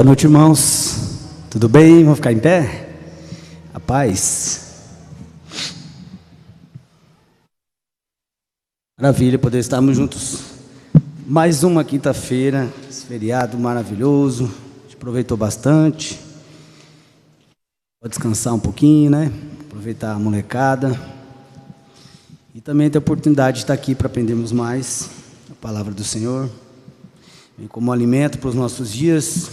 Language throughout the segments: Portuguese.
Boa noite, irmãos. Tudo bem? Vamos ficar em pé? A paz. Maravilha poder estarmos juntos. Mais uma quinta-feira, esse feriado maravilhoso. A gente aproveitou bastante. Pode descansar um pouquinho, né? Aproveitar a molecada. E também ter a oportunidade de estar aqui para aprendermos mais a palavra do Senhor. E como alimento para os nossos dias.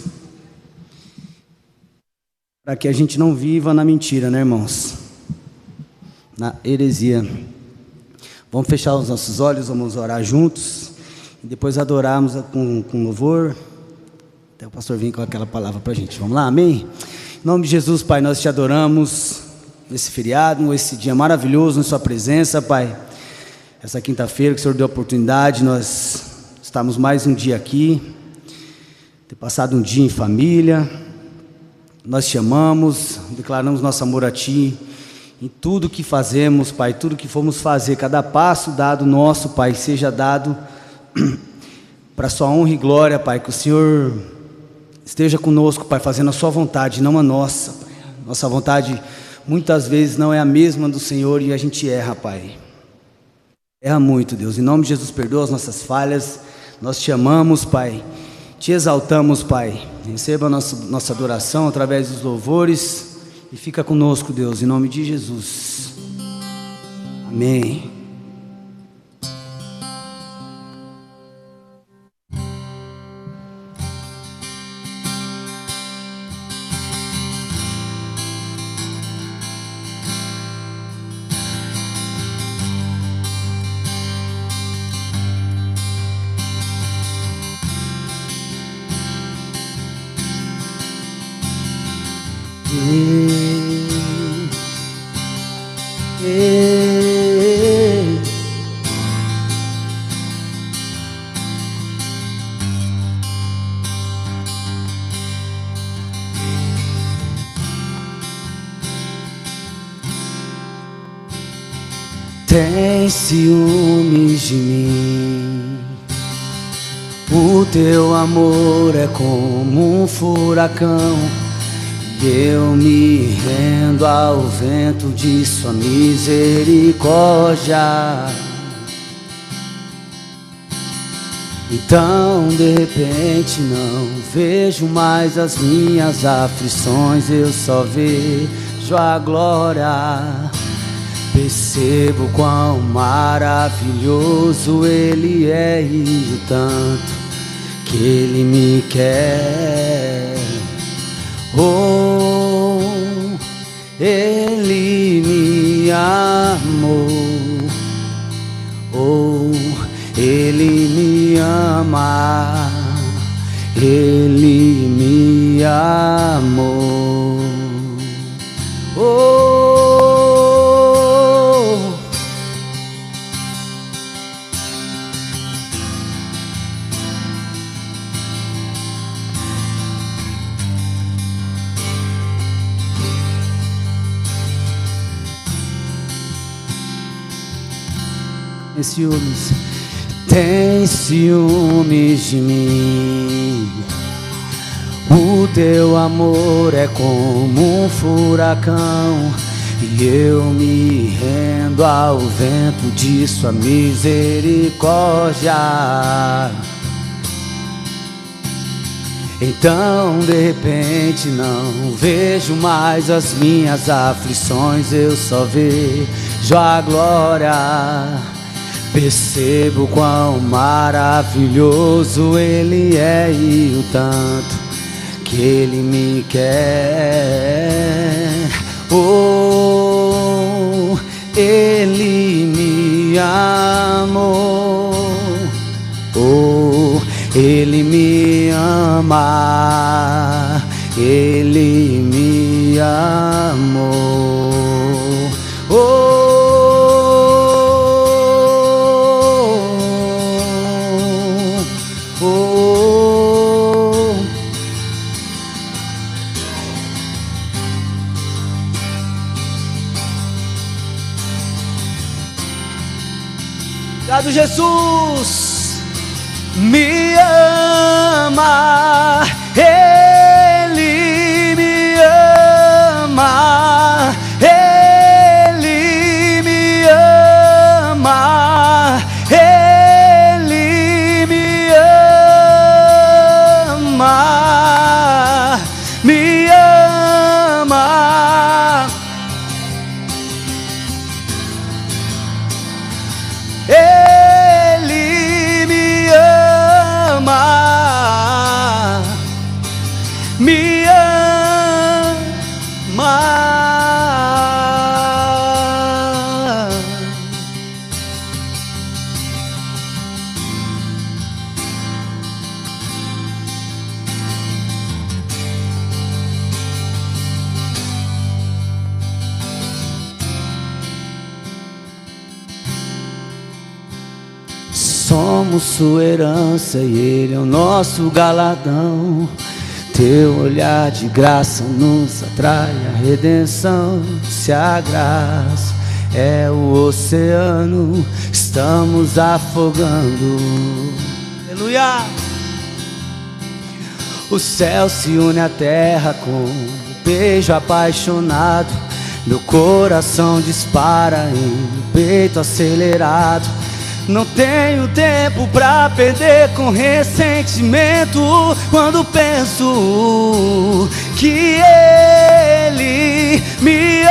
Para que a gente não viva na mentira, né, irmãos? Na heresia. Vamos fechar os nossos olhos, vamos orar juntos. E depois adorarmos com louvor. Até o pastor vir com aquela palavra para a gente. Vamos lá, amém? Em nome de Jesus, Pai, nós te adoramos nesse feriado, esse dia maravilhoso, em sua presença, Pai. Essa quinta-feira que o Senhor deu a oportunidade, nós estamos mais um dia aqui. Ter passado um dia em família. Nós te amamos, declaramos nosso amor a Ti, em tudo que fazemos, Pai, tudo que formos fazer, cada passo dado nosso, Pai, seja dado para a Sua honra e glória, Pai, que o Senhor esteja conosco, Pai, fazendo a Sua vontade, não a nossa, Pai. Nossa vontade muitas vezes não é a mesma do Senhor e a gente erra, Pai, erra muito, Deus, em nome de Jesus, perdoa as nossas falhas, nós te amamos, Pai, te exaltamos, Pai. Receba a nossa adoração através dos louvores e fica conosco, Deus, em nome de Jesus. Amém. Tem ciúmes de mim, o teu amor é como um furacão, e eu me rendo ao vento de sua misericórdia. Então de repente não vejo mais as minhas aflições, eu só vejo a glória. Percebo quão maravilhoso Ele é e o tanto que Ele me quer. Oh, Ele me amou. Oh, Ele me ama. Ele me amou. Oh, tem ciúmes de mim, o teu amor é como um furacão, e eu me rendo ao vento de sua misericórdia. Então de repente não vejo mais as minhas aflições, eu só vejo a glória. Percebo quão maravilhoso Ele é e o tanto que Ele me quer. Oh, Ele me amou. Oh, Ele me ama. Ele me amou. Oh, obrigado, Jesus me ama, me ama. Somos sua herança e Ele é o nosso galardão. Teu olhar de graça nos atrai a redenção. Se a graça é o oceano, estamos afogando. Aleluia! O céu se une à terra com um beijo apaixonado. Meu coração dispara em um peito acelerado. Não tenho tempo pra perder com ressentimento quando penso que Ele me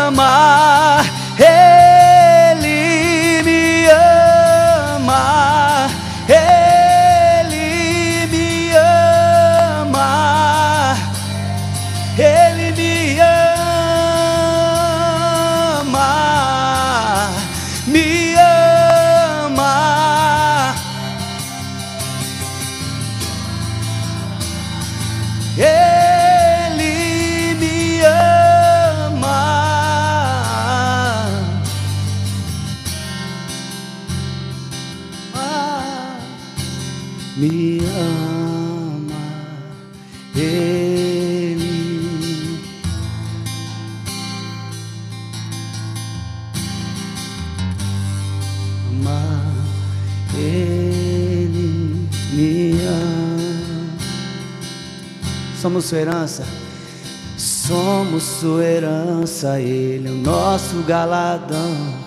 ama. Ele me ama. Ele me ama. Ele me ama. Me ama. Ele me ama, me ama, Ele ama, Ele me ama. Somos sua herança, somos sua herança, Ele é o nosso galardão.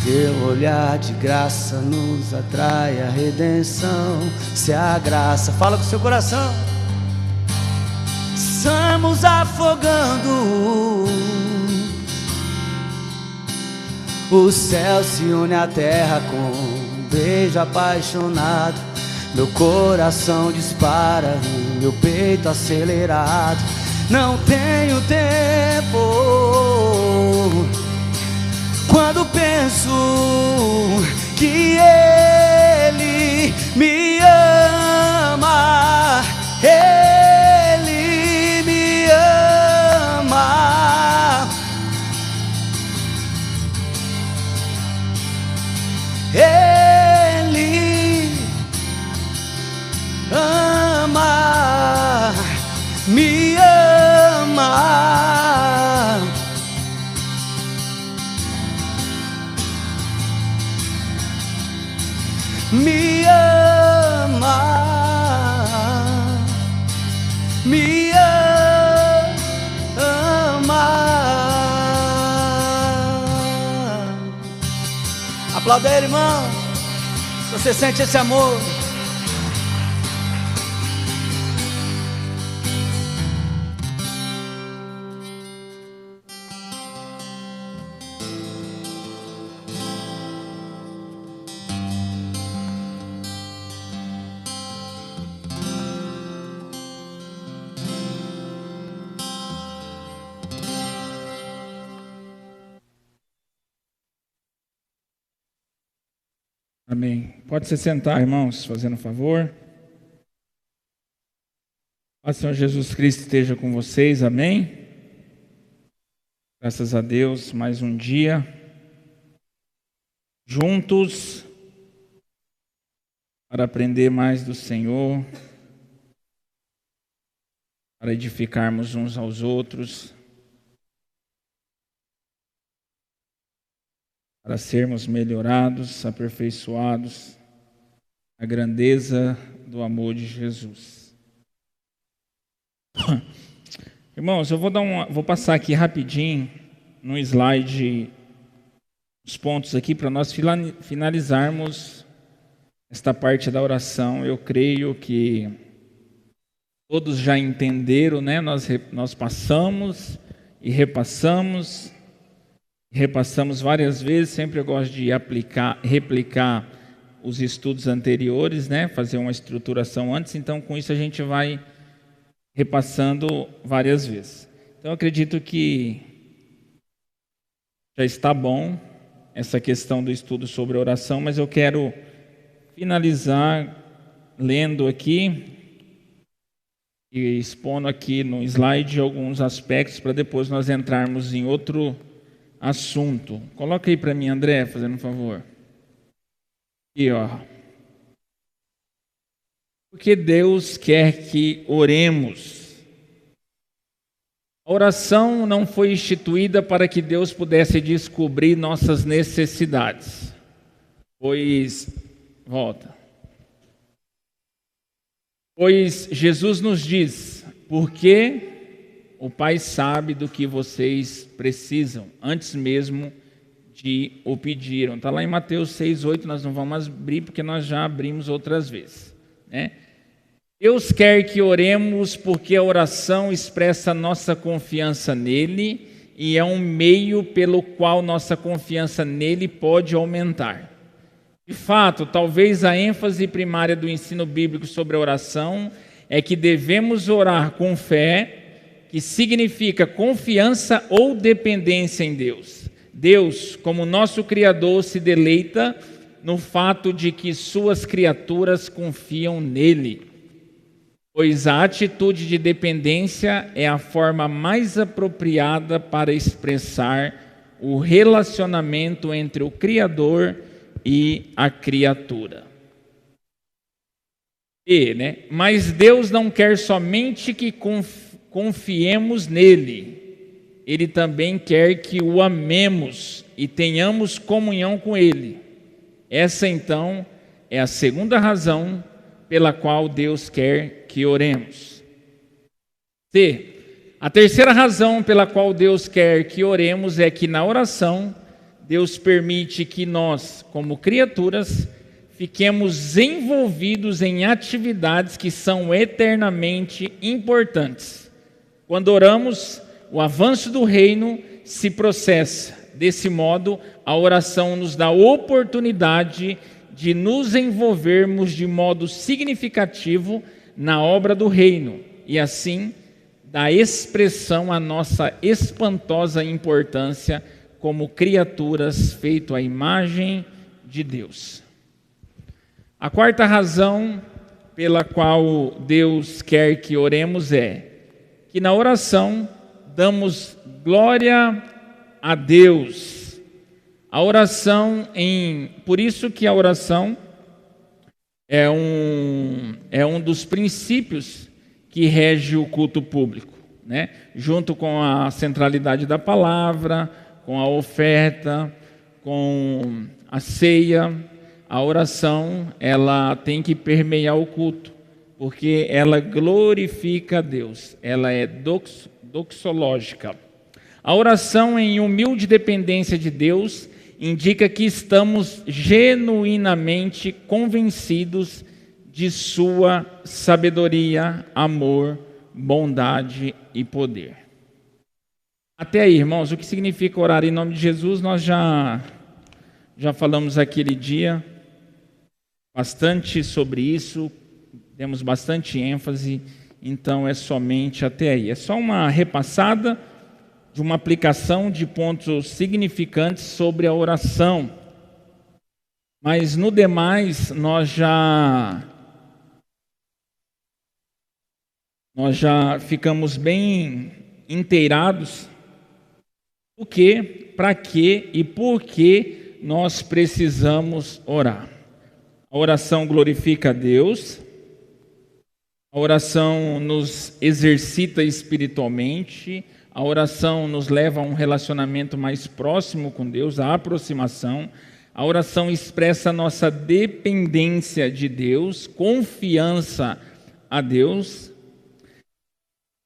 Teu olhar de graça nos atrai a redenção. Se a graça, fala com seu coração. Estamos afogando. O céu se une à terra com um beijo apaixonado. Meu coração dispara, meu peito acelerado. Não tenho tempo quando penso que Ele me ama. Ele me ama. Ele ama, me ama. Me ama, me ama. Aplauda ele, irmão. Se você sente esse amor. Amém. Pode se sentar, irmãos, fazendo um favor. O Senhor Jesus Cristo esteja com vocês, amém? Graças a Deus, mais um dia juntos para aprender mais do Senhor, para edificarmos uns aos outros, para sermos melhorados, aperfeiçoados, a grandeza do amor de Jesus. Irmãos, eu vou passar aqui rapidinho no slide os pontos aqui para nós finalizarmos esta parte da oração. Eu creio que todos já entenderam, né? Nós passamos e repassamos várias vezes. Sempre eu gosto de replicar os estudos anteriores, né? Fazer uma estruturação antes. Então, com isso a gente vai repassando várias vezes. Então, eu acredito que já está bom essa questão do estudo sobre oração, mas eu quero finalizar lendo aqui e expondo aqui no slide alguns aspectos para depois nós entrarmos em outro assunto. Coloca aí para mim, André, fazendo um favor. Aqui, ó. Porque Deus quer que oremos. A oração não foi instituída para que Deus pudesse descobrir nossas necessidades. Pois Jesus nos diz, porque o Pai sabe do que vocês precisam, antes mesmo de o pediram. Está lá em Mateus 6:8, nós não vamos abrir, porque nós já abrimos outras vezes, né? Deus quer que oremos porque a oração expressa nossa confiança nele e é um meio pelo qual nossa confiança nele pode aumentar. De fato, talvez a ênfase primária do ensino bíblico sobre a oração é que devemos orar com fé, que significa confiança ou dependência em Deus. Deus, como nosso Criador, se deleita no fato de que suas criaturas confiam nele, pois a atitude de dependência é a forma mais apropriada para expressar o relacionamento entre o Criador e a criatura. Mas Deus não quer somente que confiemos nele, ele também quer que o amemos e tenhamos comunhão com ele. Essa, então, é a segunda razão pela qual Deus quer que oremos. A terceira razão pela qual Deus quer que oremos é que na oração Deus permite que nós, como criaturas, fiquemos envolvidos em atividades que são eternamente importantes. Quando oramos, o avanço do reino se processa. Desse modo, a oração nos dá oportunidade de nos envolvermos de modo significativo na obra do reino e assim dá expressão à nossa espantosa importância como criaturas feitas à imagem de Deus. A quarta razão pela qual Deus quer que oremos é que na oração damos glória a Deus. A oração, por isso que a oração é um dos princípios que rege o culto público, né? Junto com a centralidade da palavra, com a oferta, com a ceia, a oração ela tem que permear o culto, porque ela glorifica a Deus, ela é doxológica. A oração em humilde dependência de Deus indica que estamos genuinamente convencidos de sua sabedoria, amor, bondade e poder. Até aí, irmãos, o que significa orar em nome de Jesus, nós já falamos aquele dia bastante sobre isso, demos bastante ênfase, então é somente até aí. É só uma repassada de uma aplicação de pontos significantes sobre a oração. Mas no demais, nós já ficamos bem inteirados o que, para que e por que nós precisamos orar. A oração glorifica a Deus, a oração nos exercita espiritualmente, a oração nos leva a um relacionamento mais próximo com Deus, a aproximação. A oração expressa a nossa dependência de Deus, confiança a Deus.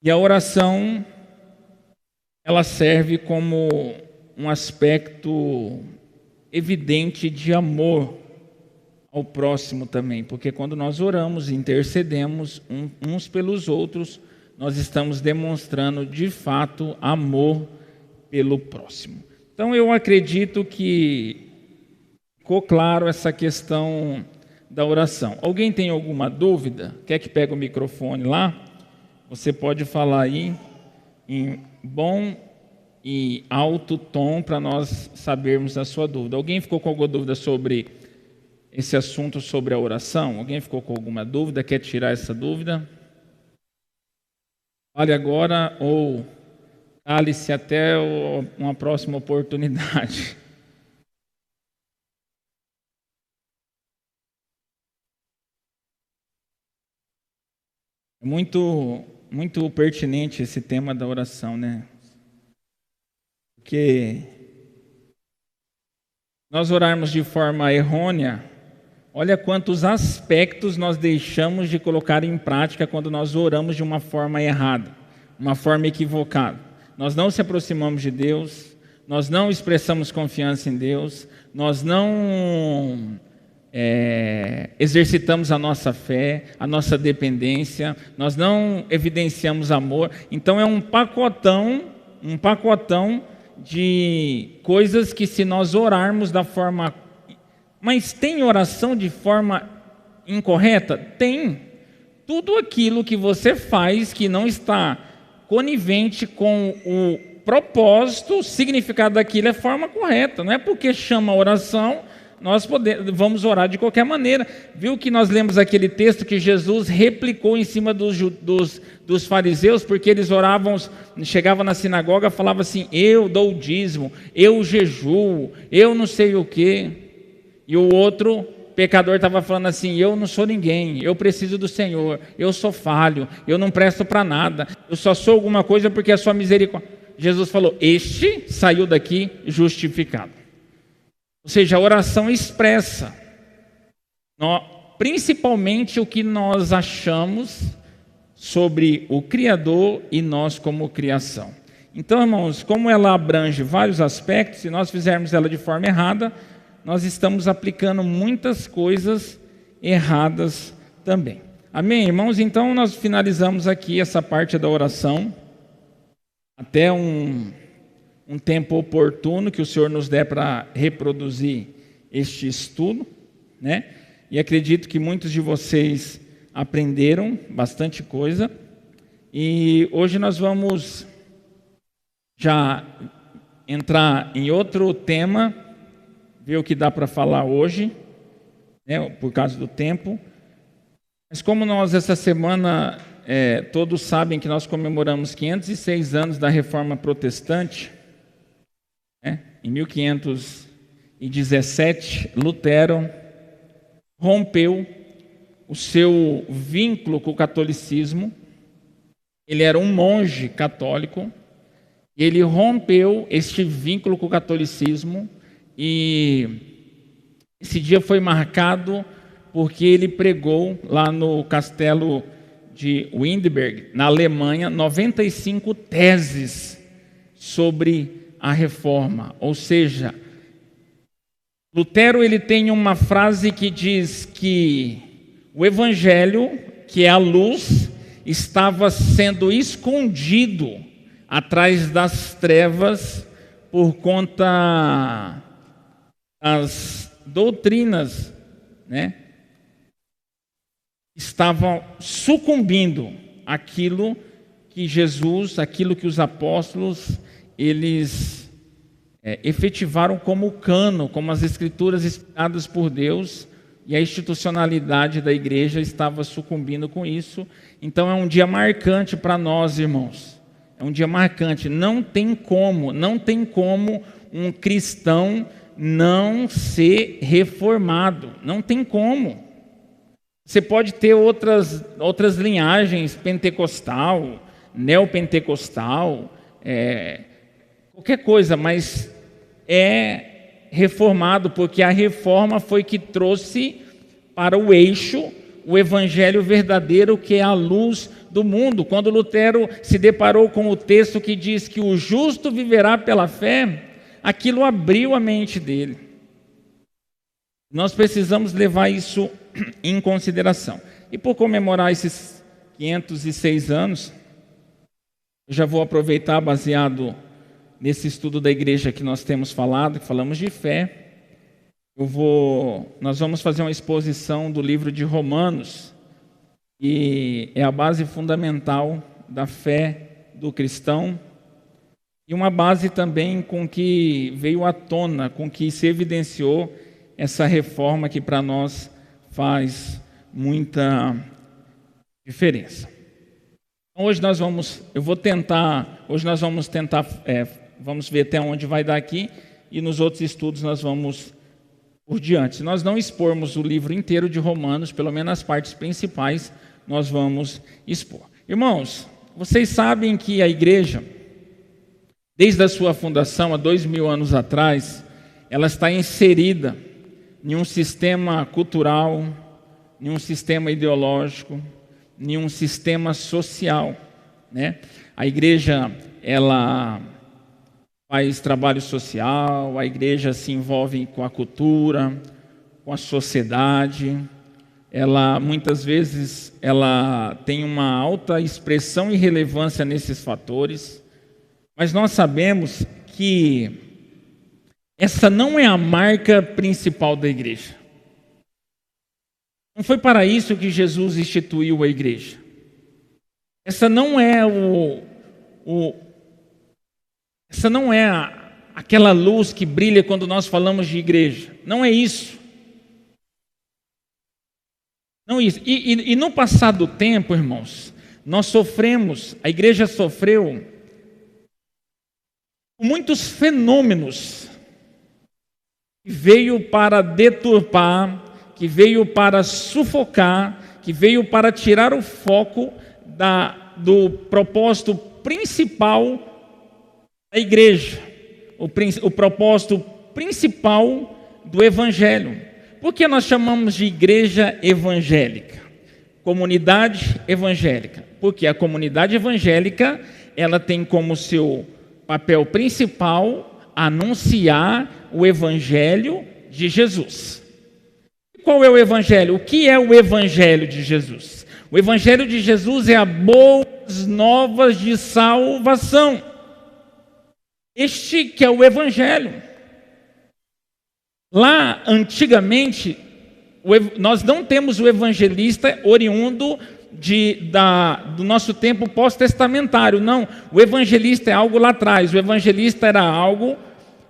E a oração, ela serve como um aspecto evidente de amor ao próximo também, porque quando nós oramos e intercedemos uns pelos outros, nós estamos demonstrando de fato amor pelo próximo. Então eu acredito que ficou claro essa questão da oração. Alguém tem alguma dúvida? Quer que pegue o microfone lá? você pode falar aí em bom e alto tom para nós sabermos a sua dúvida. Alguém ficou com alguma dúvida sobre esse assunto, sobre a oração? Alguém ficou com alguma dúvida? Quer tirar essa dúvida? Fale agora ou cale-se até uma próxima oportunidade. É muito pertinente esse tema da oração, né? Porque nós orarmos de forma errônea, olha quantos aspectos nós deixamos de colocar em prática quando nós oramos de uma forma errada, uma forma equivocada. Nós não se aproximamos de Deus, nós não expressamos confiança em Deus, nós não exercitamos a nossa fé, a nossa dependência, nós não evidenciamos amor. Então é um pacotão de coisas que, se nós orarmos da forma... Mas tem oração de forma incorreta? Tem. Tudo aquilo que você faz que não está conivente com o propósito, o significado daquilo é forma correta. Não é porque chama oração, nós vamos orar de qualquer maneira. Viu que nós lemos aquele texto que Jesus replicou em cima dos fariseus, porque eles oravam, chegavam na sinagoga, falavam assim: eu dou o dízimo, eu jejuo, eu não sei o quê. E o outro pecador estava falando assim: eu não sou ninguém, eu preciso do Senhor, eu sou falho, eu não presto para nada, eu só sou alguma coisa porque a sua misericórdia. Jesus falou: este saiu daqui justificado. Ou seja, a oração expressa principalmente o que nós achamos sobre o Criador e nós como criação. Então, irmãos, como ela abrange vários aspectos, se nós fizermos ela de forma errada, nós estamos aplicando muitas coisas erradas também. Amém, irmãos? Então, nós finalizamos aqui essa parte da oração. Até um tempo oportuno que o Senhor nos der para reproduzir este estudo, né? E acredito que muitos de vocês aprenderam bastante coisa. E hoje nós vamos já entrar em outro tema, ver o que dá para falar hoje, né, por causa do tempo. Mas como nós essa semana, todos sabem que nós comemoramos 506 anos da Reforma Protestante, né? Em 1517, Lutero rompeu o seu vínculo com o catolicismo. Ele era um monge católico, e ele rompeu este vínculo com o catolicismo, e esse dia foi marcado porque ele pregou lá no castelo de Wittenberg, na Alemanha, 95 teses sobre a reforma. Ou seja, Lutero ele tem uma frase que diz que o evangelho, que é a luz, estava sendo escondido atrás das trevas por conta das doutrinas, né? Estavam sucumbindo àquilo que Jesus, aquilo que os apóstolos, eles efetivaram como cano, como as escrituras inspiradas por Deus, e a institucionalidade da igreja estava sucumbindo com isso. Então é um dia marcante para nós, irmãos. É um dia marcante. Não tem como um cristão não ser reformado. Não tem como. Você pode ter outras linhagens, pentecostal, neopentecostal, qualquer coisa, mas é reformado, porque a reforma foi que trouxe para o eixo o evangelho verdadeiro, que é a luz do mundo. Quando Lutero se deparou com o texto que diz que o justo viverá pela fé, aquilo abriu a mente dele. Nós precisamos levar isso em consideração. E por comemorar esses 506 anos, eu já vou aproveitar, baseado nesse estudo da igreja que nós temos falado, que falamos de fé, nós vamos fazer uma exposição do livro de Romanos, e é a base fundamental da fé do cristão e uma base também com que veio à tona, com que se evidenciou essa reforma que para nós faz muita diferença. Então, hoje nós vamos ver até onde vai dar aqui e nos outros estudos nós vamos por diante. Se nós não expormos o livro inteiro de Romanos, pelo menos as partes principais, nós vamos expor. Irmãos, vocês sabem que a igreja, desde a sua fundação, há 2000 anos atrás, ela está inserida em um sistema cultural, em um sistema ideológico, em um sistema social, né? A igreja, ela faz trabalho social, a igreja se envolve com a cultura, com a sociedade, ela muitas vezes ela tem uma alta expressão e relevância nesses fatores, mas nós sabemos que essa não é a marca principal da igreja. Não foi para isso que Jesus instituiu a igreja. Essa não é aquela luz que brilha quando nós falamos de igreja. Não é isso. Não é isso. E no passar do tempo, irmãos, a igreja sofreu muitos fenômenos que veio para deturpar, que veio para sufocar, que veio para tirar o foco do propósito principal da igreja, o propósito principal do evangelho. Por que nós chamamos de igreja evangélica? Comunidade evangélica. Porque a comunidade evangélica, ela tem como seu papel principal anunciar o evangelho de Jesus. Qual é o evangelho? O que é o evangelho de Jesus? O evangelho de Jesus é a boas novas de salvação. Este que é o evangelho. Lá, antigamente, nós não temos o evangelista oriundo do nosso tempo pós-testamentário, não. O evangelista é algo lá atrás. O evangelista era algo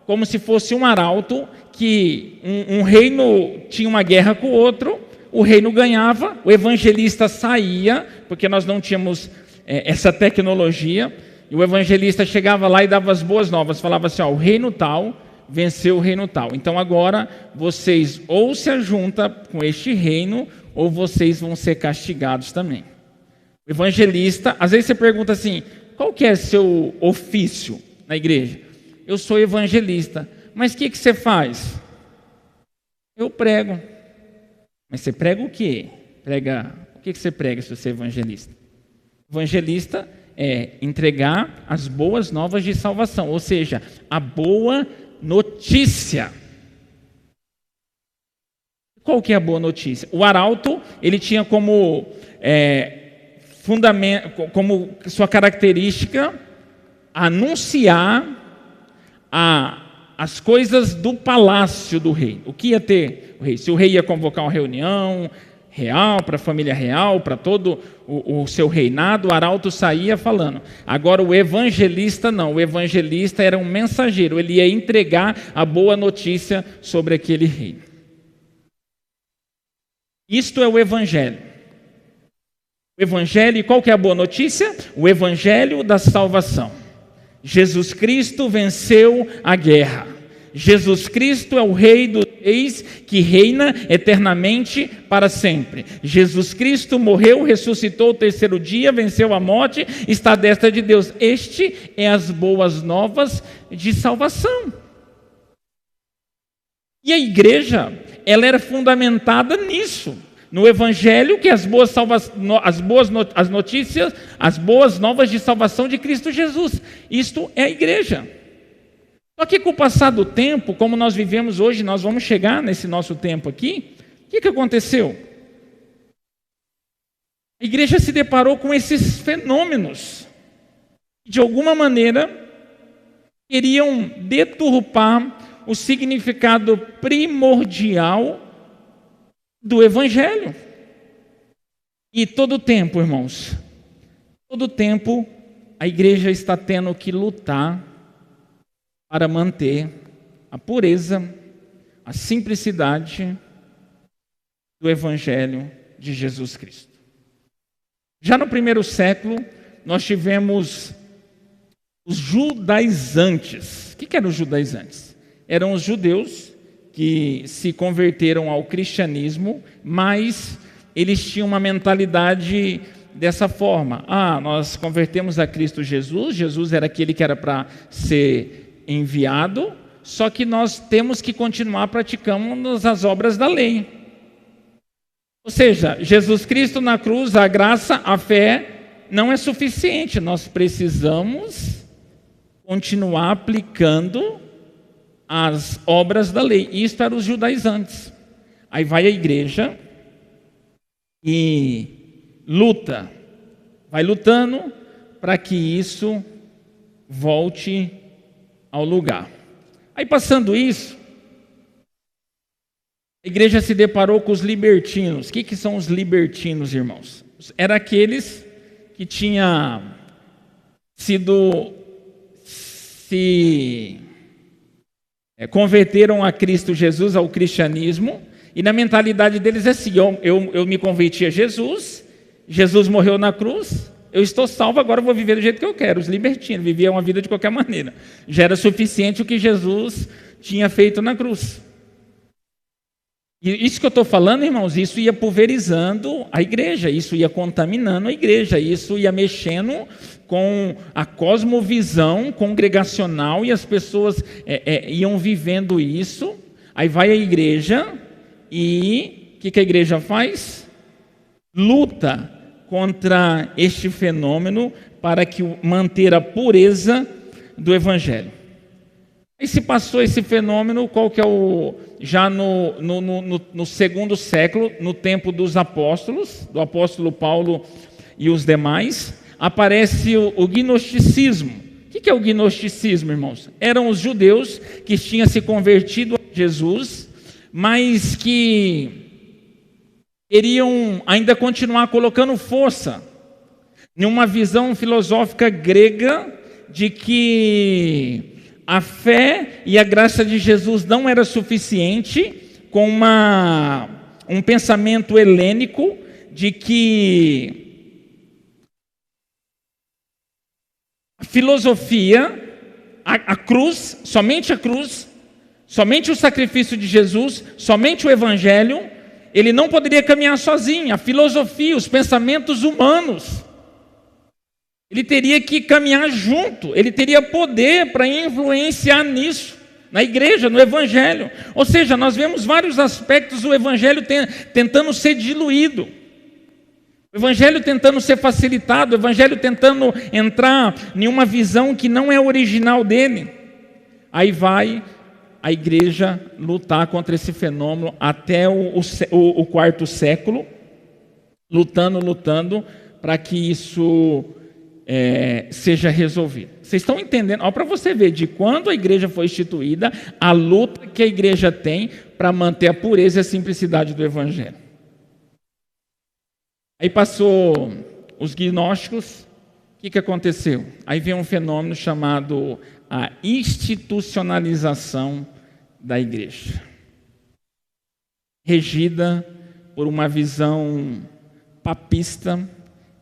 como se fosse um arauto que um reino tinha uma guerra com o outro, o reino ganhava, o evangelista saía, porque nós não tínhamos essa tecnologia, e o evangelista chegava lá e dava as boas novas, falava assim, o reino tal venceu o reino tal. Então agora vocês ou se ajuntam com este reino, ou vocês vão ser castigados também. O evangelista, às vezes você pergunta assim, qual que é seu ofício na igreja? Eu sou evangelista. Mas o que você faz? Eu prego. Mas você prega o quê? O que você prega se você é evangelista? Evangelista é entregar as boas novas de salvação, ou seja, a boa notícia. Qual que é a boa notícia? O arauto, ele tinha como fundamento, como sua característica, anunciar as coisas do palácio do rei. O que ia ter o rei? Se o rei ia convocar uma reunião real, para a família real, para todo o seu reinado, o arauto saía falando. Agora o evangelista não. O evangelista era um mensageiro. Ele ia entregar a boa notícia sobre aquele rei. Isto é o evangelho. O evangelho, e qual que é a boa notícia? O evangelho da salvação. Jesus Cristo venceu a guerra. Jesus Cristo é o Rei dos Reis que reina eternamente para sempre. Jesus Cristo morreu, ressuscitou o terceiro dia, venceu a morte, está à destra de Deus. Este é as boas novas de salvação. E a igreja, ela era fundamentada nisso. No evangelho, que as boas notícias, as boas novas de salvação de Cristo Jesus. Isto é a igreja. Só que com o passar do tempo, como nós vivemos hoje, nós vamos chegar nesse nosso tempo aqui, o que aconteceu? A igreja se deparou com esses fenômenos. De alguma maneira, queriam deturpar o significado primordial do evangelho. E todo o tempo, irmãos, Todo tempo a igreja está tendo que lutar para manter a pureza, a simplicidade do Evangelho de Jesus Cristo. Já no primeiro século, nós tivemos os judaizantes. O que eram os judaizantes? Eram os judeus que se converteram ao cristianismo, mas eles tinham uma mentalidade dessa forma. Nós convertemos a Cristo Jesus, Jesus era aquele que era para ser enviado, só que nós temos que continuar praticando as obras da lei. Ou seja, Jesus Cristo na cruz, a graça, a fé, não é suficiente. Nós precisamos continuar aplicando as obras da lei. Isto eram os judaizantes. Aí vai a igreja e luta, vai lutando para que isso volte ao lugar. Aí passando isso, a igreja se deparou com os libertinos. O que são os libertinos, irmãos? Eram aqueles que tinham converteram a Cristo Jesus, ao cristianismo, e na mentalidade deles é assim: eu me converti a Jesus, Jesus morreu na cruz, eu estou salvo, agora eu vou viver do jeito que eu quero. Os libertinos viviam uma vida de qualquer maneira. Já era suficiente o que Jesus tinha feito na cruz. E isso que eu estou falando, irmãos, isso ia pulverizando a igreja, isso ia contaminando a igreja, isso ia mexendo com a cosmovisão congregacional e as pessoas iam vivendo isso. Aí vai a igreja e o que a igreja faz? Luta contra este fenômeno para manter a pureza do Evangelho. E se passou esse fenômeno, qual que é já no segundo século, no tempo dos apóstolos, do apóstolo Paulo e os demais, aparece o gnosticismo. O que é o gnosticismo, irmãos? Eram os judeus que tinham se convertido a Jesus, mas que queriam ainda continuar colocando força em uma visão filosófica grega de que a fé e a graça de Jesus não era suficiente, com um pensamento helênico de que a filosofia, a cruz, somente o sacrifício de Jesus, somente o Evangelho, ele não poderia caminhar sozinho. A filosofia, os pensamentos humanos, ele teria que caminhar junto, ele teria poder para influenciar nisso, na igreja, no Evangelho. Ou seja, nós vemos vários aspectos do Evangelho tentando ser diluído, o Evangelho tentando ser facilitado, o Evangelho tentando entrar em uma visão que não é original dele. Aí vai a igreja lutar contra esse fenômeno até o quarto século, lutando para que isso seja resolvido. Vocês estão entendendo? Olha para você ver, de quando a igreja foi instituída, a luta que a igreja tem para manter a pureza e a simplicidade do Evangelho. Aí passou os gnósticos, o que aconteceu? Aí vem um fenômeno chamado a institucionalização da igreja, regida por uma visão papista,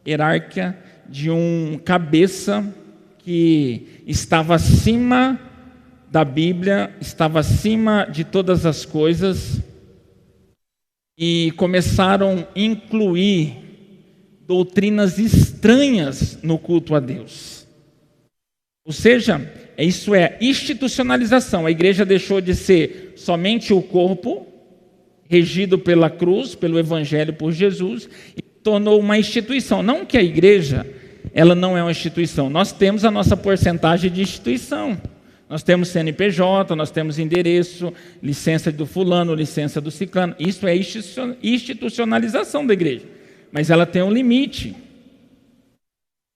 hierárquica, de um cabeça que estava acima da Bíblia, estava acima de todas as coisas, e começaram a incluir doutrinas estranhas no culto a Deus. Ou seja, isso é institucionalização. A igreja deixou de ser somente o corpo, regido pela cruz, pelo Evangelho, por Jesus, e tornou uma instituição. Não que a igreja, ela não é uma instituição. Nós temos a nossa porcentagem de instituição. Nós temos CNPJ, nós temos endereço, licença do fulano, licença do ciclano. Isso é institucionalização da igreja. Mas ela tem um limite.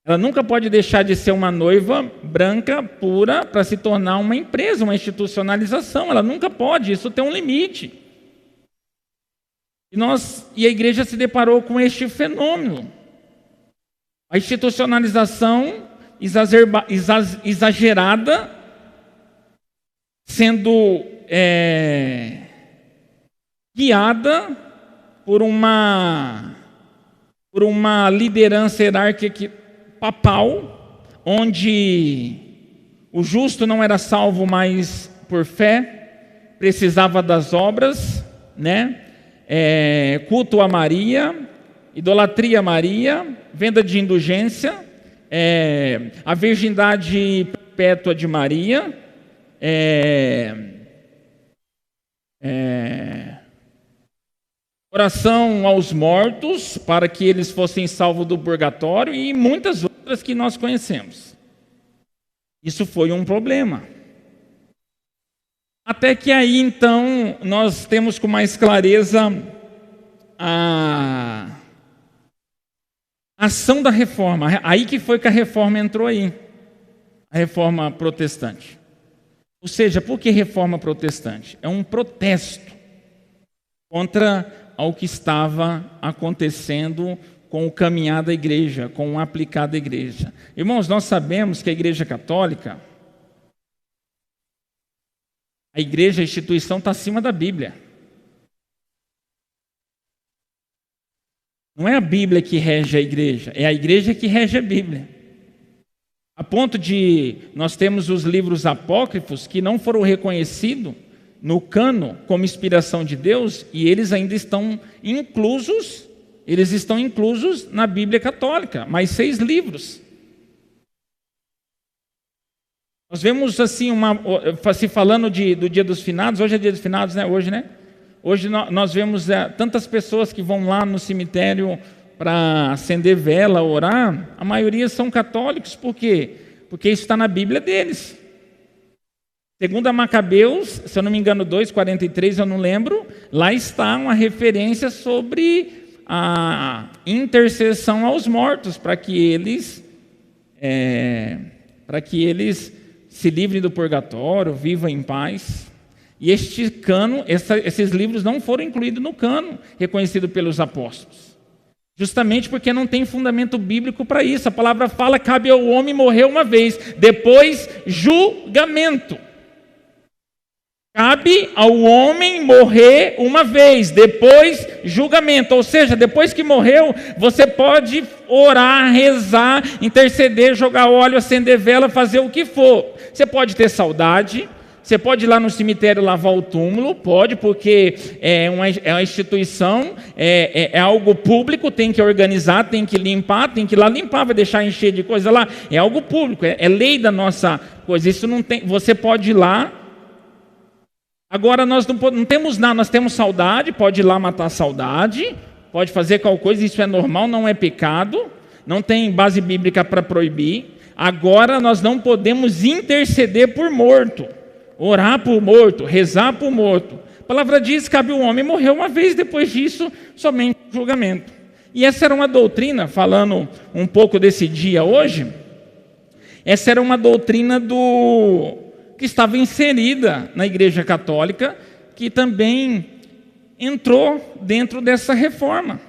Ela nunca pode deixar de ser uma noiva branca, pura, para se tornar uma empresa, uma institucionalização. Ela nunca pode, isso tem um limite. E a igreja se deparou com este fenômeno. A institucionalização exagerada, sendo guiada por uma liderança hierárquica papal, onde o justo não era salvo mais por fé, precisava das obras, né? Culto a Maria, idolatria a Maria, venda de indulgência, a virgindade perpétua de Maria, oração aos mortos para que eles fossem salvos do purgatório e muitas outras que nós conhecemos. Isso foi um problema. Até que aí, então, nós temos com mais clareza a ação da reforma. Aí que foi que a reforma entrou aí. A reforma protestante. Ou seja, por que reforma protestante? É um protesto contra o que estava acontecendo com o caminhar da igreja, com o aplicar da igreja. Irmãos, nós sabemos que a igreja católica, a igreja, a instituição está acima da Bíblia. Não é a Bíblia que rege a igreja, é a igreja que rege a Bíblia. A ponto de nós temos os livros apócrifos que não foram reconhecidos no cânon como inspiração de Deus e eles ainda estão inclusos, na Bíblia católica, mais 6 livros. Nós vemos assim, se falando do Dia dos Finados, hoje é Dia dos Finados, né? Hoje nós vemos tantas pessoas que vão lá no cemitério para acender vela, orar. A maioria são católicos, por quê? Porque isso está na Bíblia deles. Segundo Macabeus, se eu não me engano, 2:43, eu não lembro, lá está uma referência sobre a intercessão aos mortos, para que eles se livrem do purgatório, vivam em paz. E este cânon, esses livros não foram incluídos no cânon reconhecido pelos apóstolos. Justamente porque não tem fundamento bíblico para isso. A palavra fala, cabe ao homem morrer uma vez, depois julgamento. Cabe ao homem morrer uma vez, depois julgamento. Ou seja, depois que morreu, você pode orar, rezar, interceder, jogar óleo, acender vela, fazer o que for. Você pode ter saudade, você pode ir lá no cemitério lavar o túmulo, pode, porque é uma instituição, é algo público, tem que organizar, tem que limpar, tem que ir lá limpar, vai deixar encher de coisa lá. É algo público, é lei da nossa coisa. Isso não tem, você pode ir lá. Agora nós não temos nada, nós temos saudade, pode ir lá matar a saudade, pode fazer qualquer coisa, isso é normal, não é pecado, não tem base bíblica para proibir. Agora nós não podemos interceder por morto, orar por morto, rezar por morto. A palavra diz que cabe o homem morrer uma vez, depois disso, somente julgamento. E essa era uma doutrina, falando um pouco desse dia hoje, essa era uma doutrina que estava inserida na Igreja Católica, que também entrou dentro dessa reforma.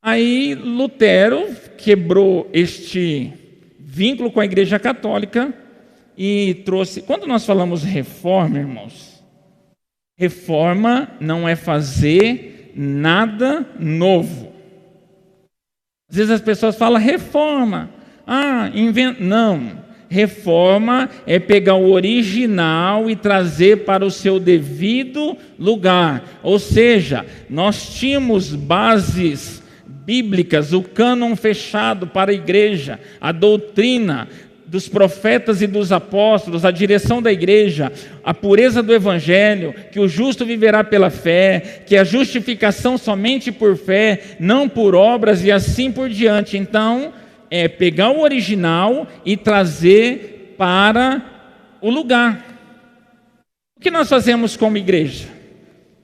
Aí Lutero quebrou este vínculo com a Igreja Católica e trouxe... Quando nós falamos reforma, irmãos, reforma não é fazer nada novo. Às vezes as pessoas falam reforma, não. Reforma é pegar o original e trazer para o seu devido lugar. Ou seja, nós tínhamos bases bíblicas, o cânon fechado para a igreja, a doutrina dos profetas e dos apóstolos, a direção da igreja, a pureza do evangelho, que o justo viverá pela fé, que a justificação somente por fé, não por obras e assim por diante. Então, é pegar o original e trazer para o lugar. O que nós fazemos como igreja?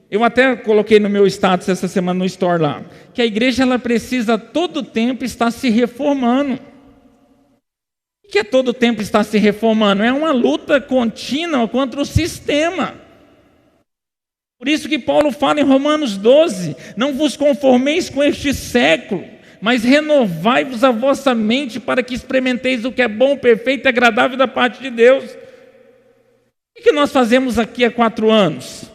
Eu até coloquei no meu status essa semana no store lá, que a igreja ela precisa todo tempo estar se reformando. O que é todo tempo estar se reformando? É uma luta contínua contra o sistema. Por isso que Paulo fala em Romanos 12, não vos conformeis com este século, mas renovai-vos a vossa mente para que experimenteis o que é bom, perfeito e agradável da parte de Deus. O que nós fazemos aqui há 4 anos?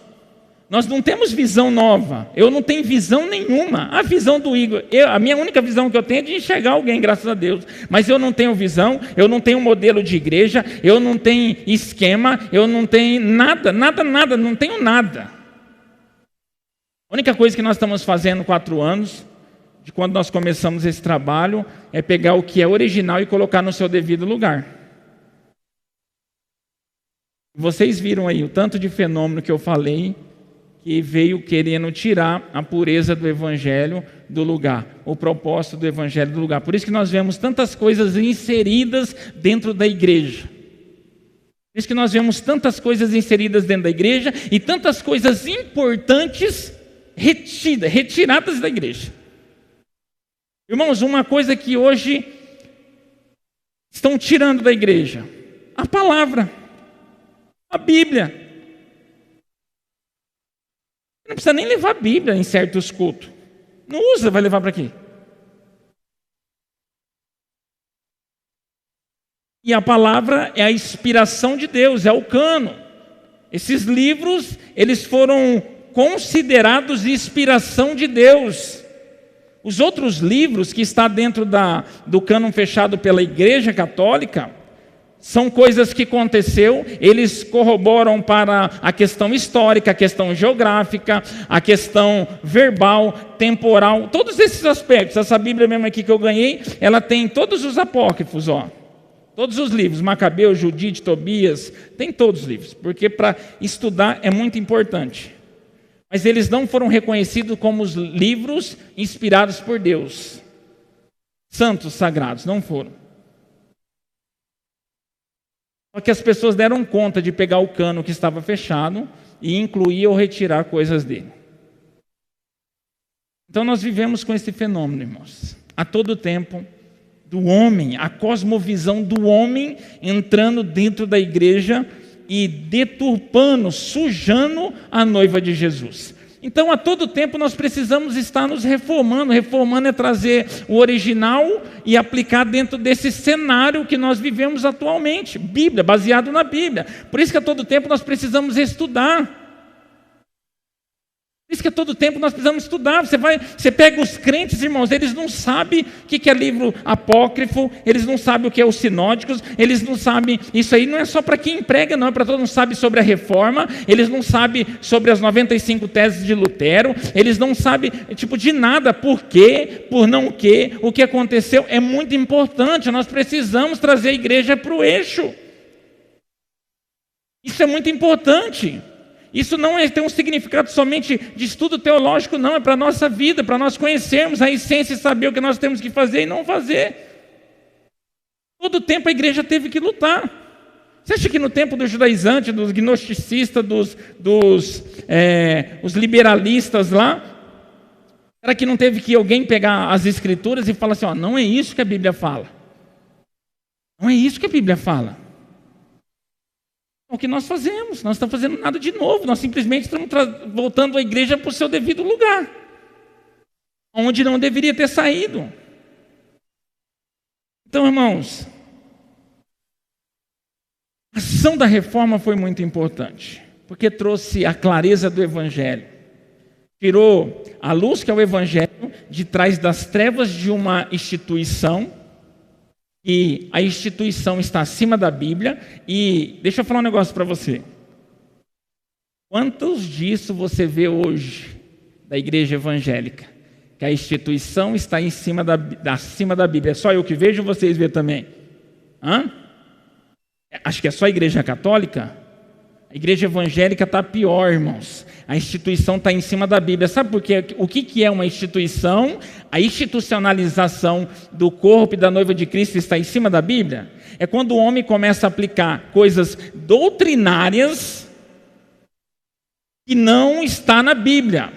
Nós não temos visão nova. Eu não tenho visão nenhuma. A visão do Igor, a minha única visão que eu tenho é de enxergar alguém, graças a Deus. Mas eu não tenho visão, eu não tenho modelo de igreja, eu não tenho esquema, eu não tenho nada, não tenho nada. A única coisa que nós estamos fazendo 4 anos, de quando nós começamos esse trabalho, é pegar o que é original e colocar no seu devido lugar. Vocês viram aí o tanto de fenômeno que eu falei, que veio querendo tirar a pureza do Evangelho do lugar, o propósito do Evangelho do lugar. Por isso que nós vemos tantas coisas inseridas dentro da igreja. Por isso que nós vemos tantas coisas inseridas dentro da igreja e tantas coisas importantes retiradas da igreja. Irmãos, uma coisa que hoje estão tirando da igreja, a palavra, a Bíblia. Não precisa nem levar a Bíblia em certos cultos. Não usa, vai levar para quê? E a palavra é a inspiração de Deus, é o cânon. Esses livros, eles foram considerados inspiração de Deus. Os outros livros que estão dentro do cânon fechado pela Igreja Católica, são coisas que aconteceu, eles corroboram para a questão histórica, a questão geográfica, a questão verbal, temporal, todos esses aspectos. Essa Bíblia mesmo aqui que eu ganhei, ela tem todos os apócrifos, ó. Todos os livros, Macabeus, Judite, Tobias, tem todos os livros, porque para estudar é muito importante. Mas eles não foram reconhecidos como os livros inspirados por Deus. Santos, sagrados, não foram. Só que as pessoas deram conta de pegar o cano que estava fechado e incluir ou retirar coisas dele. Então nós vivemos com esse fenômeno, irmãos. A todo tempo, do homem, a cosmovisão do homem entrando dentro da igreja e deturpando, sujando a noiva de Jesus. Então, a todo tempo, nós precisamos estar nos reformando. Reformando é trazer o original e aplicar dentro desse cenário que nós vivemos atualmente. Bíblia, baseado na Bíblia. Por isso que a todo tempo nós precisamos estudar. Por isso que a todo tempo nós precisamos estudar. Você pega os crentes, irmãos, eles não sabem o que é livro apócrifo, eles não sabem o que é os sinóticos, eles não sabem, isso aí não é só para quem prega, não, é para todo mundo sabe sobre a reforma, eles não sabem sobre as 95 teses de Lutero, eles não sabem de nada, por quê, por não quê, o que aconteceu. É muito importante, nós precisamos trazer a igreja para o eixo. Isso é muito importante. Isso não tem um significado somente de estudo teológico, não. É para a nossa vida, para nós conhecermos a essência e saber o que nós temos que fazer e não fazer. Todo tempo a igreja teve que lutar. Você acha que no tempo dos judaizantes, dos gnosticistas, os liberalistas lá, será que não teve que alguém pegar as escrituras e falar assim, ó, não é isso que a Bíblia fala. Não é isso que a Bíblia fala. O que nós fazemos? Nós não estamos fazendo nada de novo, nós simplesmente estamos voltando a igreja para o seu devido lugar, onde não deveria ter saído. Então, irmãos, a ação da reforma foi muito importante, porque trouxe a clareza do Evangelho, tirou a luz que é o Evangelho de trás das trevas de uma instituição, e a instituição está acima da Bíblia. E deixa eu falar um negócio para você. Quantos disso você vê hoje da igreja evangélica? Que a instituição está acima da Bíblia. É só eu que vejo ou vocês vê também? Acho que é só a igreja católica? A igreja evangélica está pior, irmãos. A instituição está em cima da Bíblia. Sabe por quê? O que é uma instituição? A institucionalização do corpo e da noiva de Cristo está em cima da Bíblia. É quando o homem começa a aplicar coisas doutrinárias que não está na Bíblia.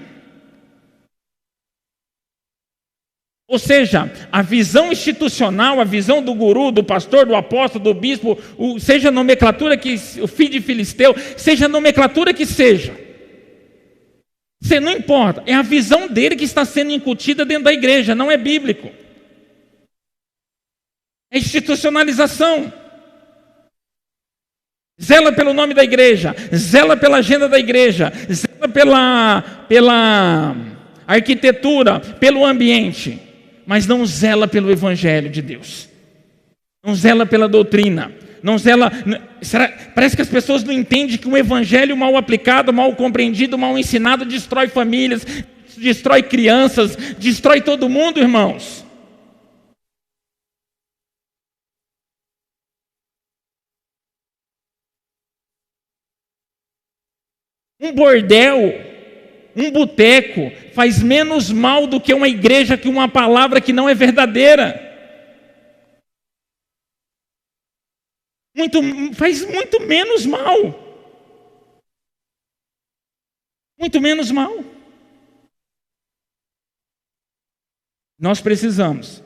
Ou seja, a visão institucional, a visão do guru, do pastor, do apóstolo, do bispo, seja a nomenclatura que o filho de Filisteu, seja a nomenclatura que seja, Você não importa, é a visão dele que está sendo incutida dentro da igreja, não é bíblico. É institucionalização. Zela pelo nome da igreja, zela pela agenda da igreja, zela pela arquitetura, pelo ambiente, mas não zela pelo evangelho de Deus. Não zela pela doutrina. Não zela. Parece que as pessoas não entendem que um evangelho mal aplicado, mal compreendido, mal ensinado destrói famílias, destrói crianças, destrói todo mundo, irmãos. Um bordel, um boteco faz menos mal do que uma igreja que uma palavra que não é verdadeira. Faz muito menos mal. Muito menos mal. Nós precisamos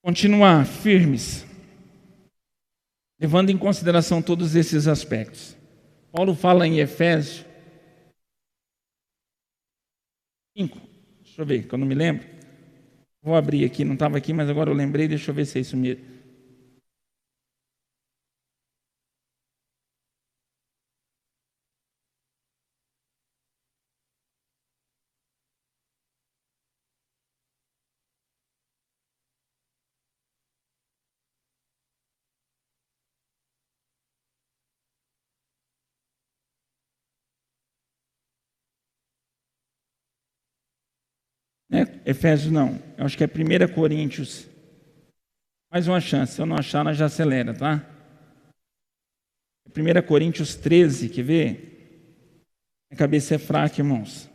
continuar firmes, levando em consideração todos esses aspectos. Paulo fala em Efésios 5. Deixa eu ver, que eu não me lembro. Vou abrir aqui, não estava aqui, mas agora eu lembrei, deixa eu ver se é isso mesmo. Efésios não, eu acho que é 1 Coríntios. Mais uma chance, se eu não achar, nós já acelera, tá? 1 Coríntios 13, quer ver? Minha cabeça é fraca, irmãos.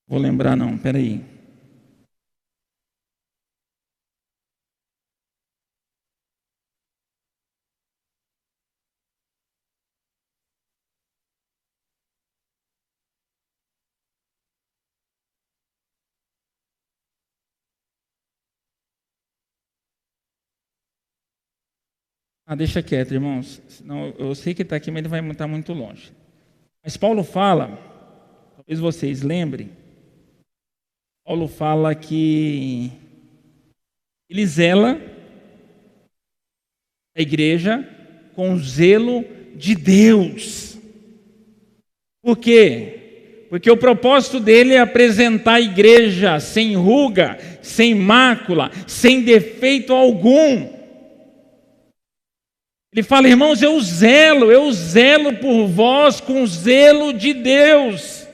Vou lembrar não, peraí. Deixa quieto, irmãos. Senão, eu sei que está aqui, mas ele vai estar muito longe. Mas Paulo fala, talvez vocês lembrem, Paulo fala que ele zela a igreja com zelo de Deus. Por quê? Porque o propósito dele é apresentar a igreja sem ruga, sem mácula, sem defeito algum. Ele fala, irmãos, eu zelo por vós com zelo de Deus.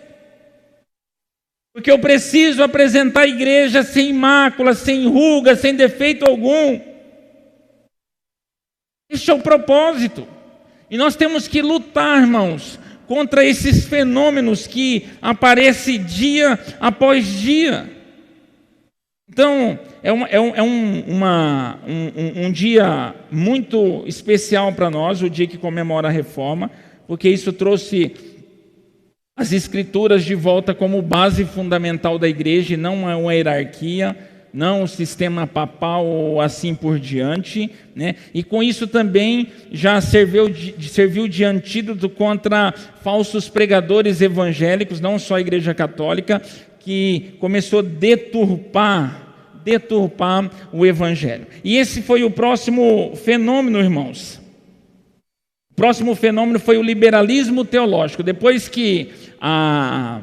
Porque eu preciso apresentar a igreja sem mácula, sem ruga, sem defeito algum. Este é o propósito. E nós temos que lutar, irmãos, contra esses fenômenos que aparecem dia após dia. Então, um dia muito especial para nós, o dia que comemora a reforma, porque isso trouxe as escrituras de volta como base fundamental da igreja, e não é uma hierarquia, não um sistema papal ou assim por diante, né? E com isso também já serviu de antídoto contra falsos pregadores evangélicos, não só a igreja católica, que começou a deturpar o evangelho. E esse foi o próximo fenômeno, irmãos. O próximo fenômeno foi o liberalismo teológico. Depois que a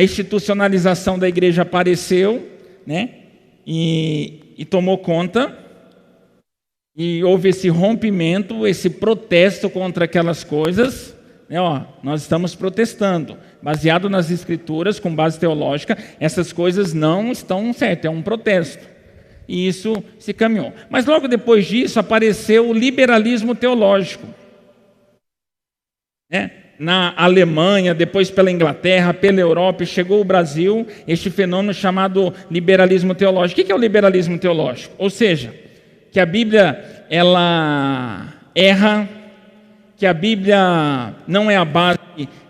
institucionalização da igreja apareceu, né, e tomou conta, e houve esse rompimento, esse protesto contra aquelas coisas, né, nós estamos protestando, baseado nas escrituras, com base teológica, essas coisas não estão certas, é um protesto. E isso se caminhou. Mas logo depois disso apareceu o liberalismo teológico, né? Na Alemanha, depois pela Inglaterra, pela Europa, e chegou ao Brasil este fenômeno chamado liberalismo teológico. O que é o liberalismo teológico? Ou seja, que a Bíblia ela erra, que a Bíblia não é a base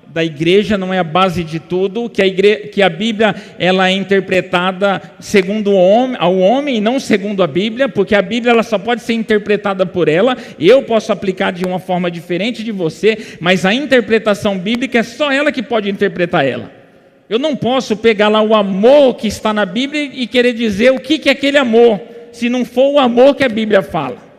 da igreja, não é a base de tudo, que a Bíblia ela é interpretada segundo ao homem e não segundo a Bíblia, porque a Bíblia ela só pode ser interpretada por ela. Eu posso aplicar de uma forma diferente de você, mas a interpretação bíblica é só ela que pode interpretar ela. Eu não posso pegar lá o amor que está na Bíblia e querer dizer o que é aquele amor, se não for o amor que a Bíblia fala.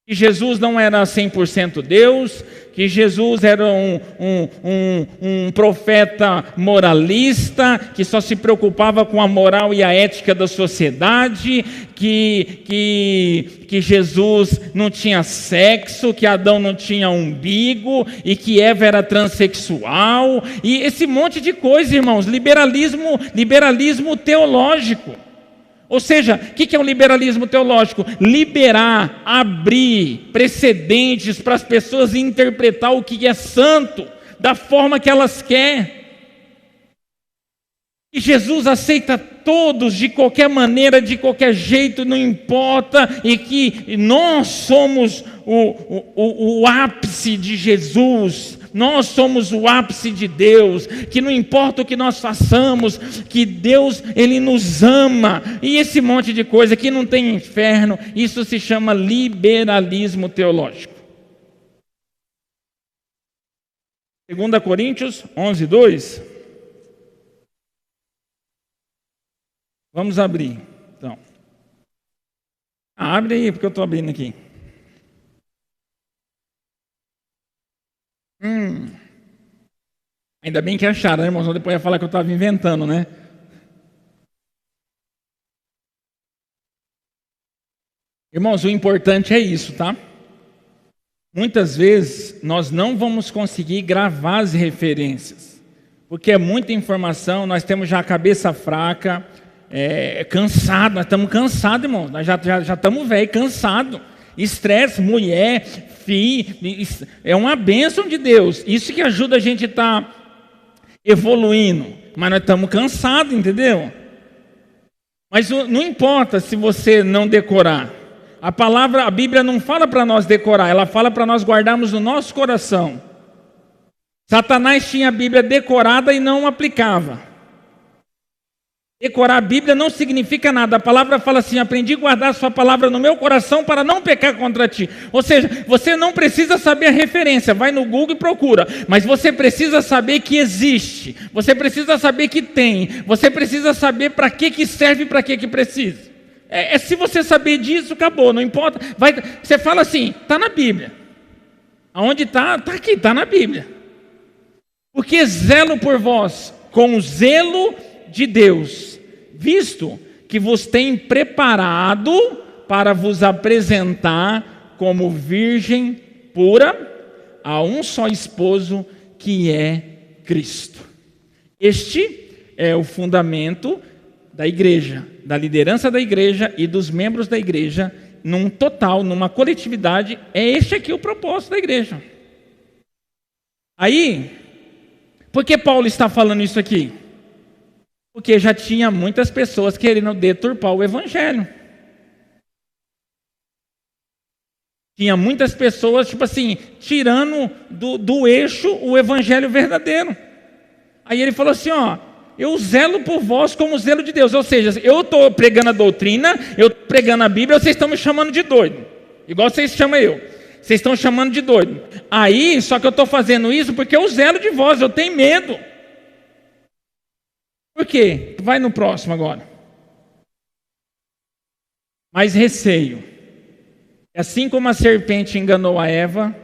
Que Jesus não era 100% Deus, que Jesus era um profeta moralista, que só se preocupava com a moral e a ética da sociedade, que Jesus não tinha sexo, que Adão não tinha umbigo, e que Eva era transexual, e esse monte de coisa, irmãos, liberalismo teológico. Ou seja, o que é o liberalismo teológico? Liberar, abrir precedentes para as pessoas interpretar o que é santo, da forma que elas querem. E Jesus aceita todos de qualquer maneira, de qualquer jeito, não importa, e que nós somos o ápice de Jesus. Nós somos o ápice de Deus, que não importa o que nós façamos, que Deus, Ele nos ama, e esse monte de coisa que não tem inferno, isso se chama liberalismo teológico. 2 Coríntios 11:2. Vamos abrir, então. Abre aí, porque eu estou abrindo aqui. Ainda bem que acharam, né, irmãos? Depois ia falar que eu estava inventando, né? Irmãos, o importante é isso, tá? Muitas vezes nós não vamos conseguir gravar as referências, porque é muita informação, nós temos já a cabeça fraca, cansado, nós estamos cansados, irmãos, nós já estamos velhos, cansados. Estresse, mulher, filho, é uma bênção de Deus. Isso que ajuda a gente a estar evoluindo, mas nós estamos cansados, entendeu? Mas não importa se você não decorar. A Bíblia não fala para nós decorar, ela fala para nós guardarmos no nosso coração. Satanás tinha a Bíblia decorada e não aplicava. Decorar a Bíblia não significa nada. A palavra fala assim: aprendi a guardar a sua palavra no meu coração para não pecar contra ti. Ou seja, você não precisa saber a referência, vai no Google e procura. Mas você precisa saber que existe. Você precisa saber que tem. Você precisa saber para que serve e para que precisa. Se você saber disso, acabou, não importa. Você fala assim, está na Bíblia. Aonde está? Está aqui, está na Bíblia. Porque zelo por vós com o zelo de Deus, visto que vos tem preparado para vos apresentar como virgem pura a um só esposo, que é Cristo. Este é o fundamento da igreja, da liderança da igreja e dos membros da igreja, num total, numa coletividade. É este aqui o propósito da igreja. Aí, por que Paulo está falando isso aqui? Porque já tinha muitas pessoas querendo deturpar o evangelho. Tinha muitas pessoas, tipo assim, tirando do eixo o evangelho verdadeiro. Aí ele falou assim, ó, eu zelo por vós como o zelo de Deus. Ou seja, eu estou pregando a doutrina, eu estou pregando a Bíblia, vocês estão me chamando de doido. Igual vocês chamam eu. Vocês estão chamando de doido. Aí, só que eu estou fazendo isso porque eu zelo de vós, eu tenho medo. Por quê? Vai no próximo agora. Mas receio. Assim como a serpente enganou a Eva,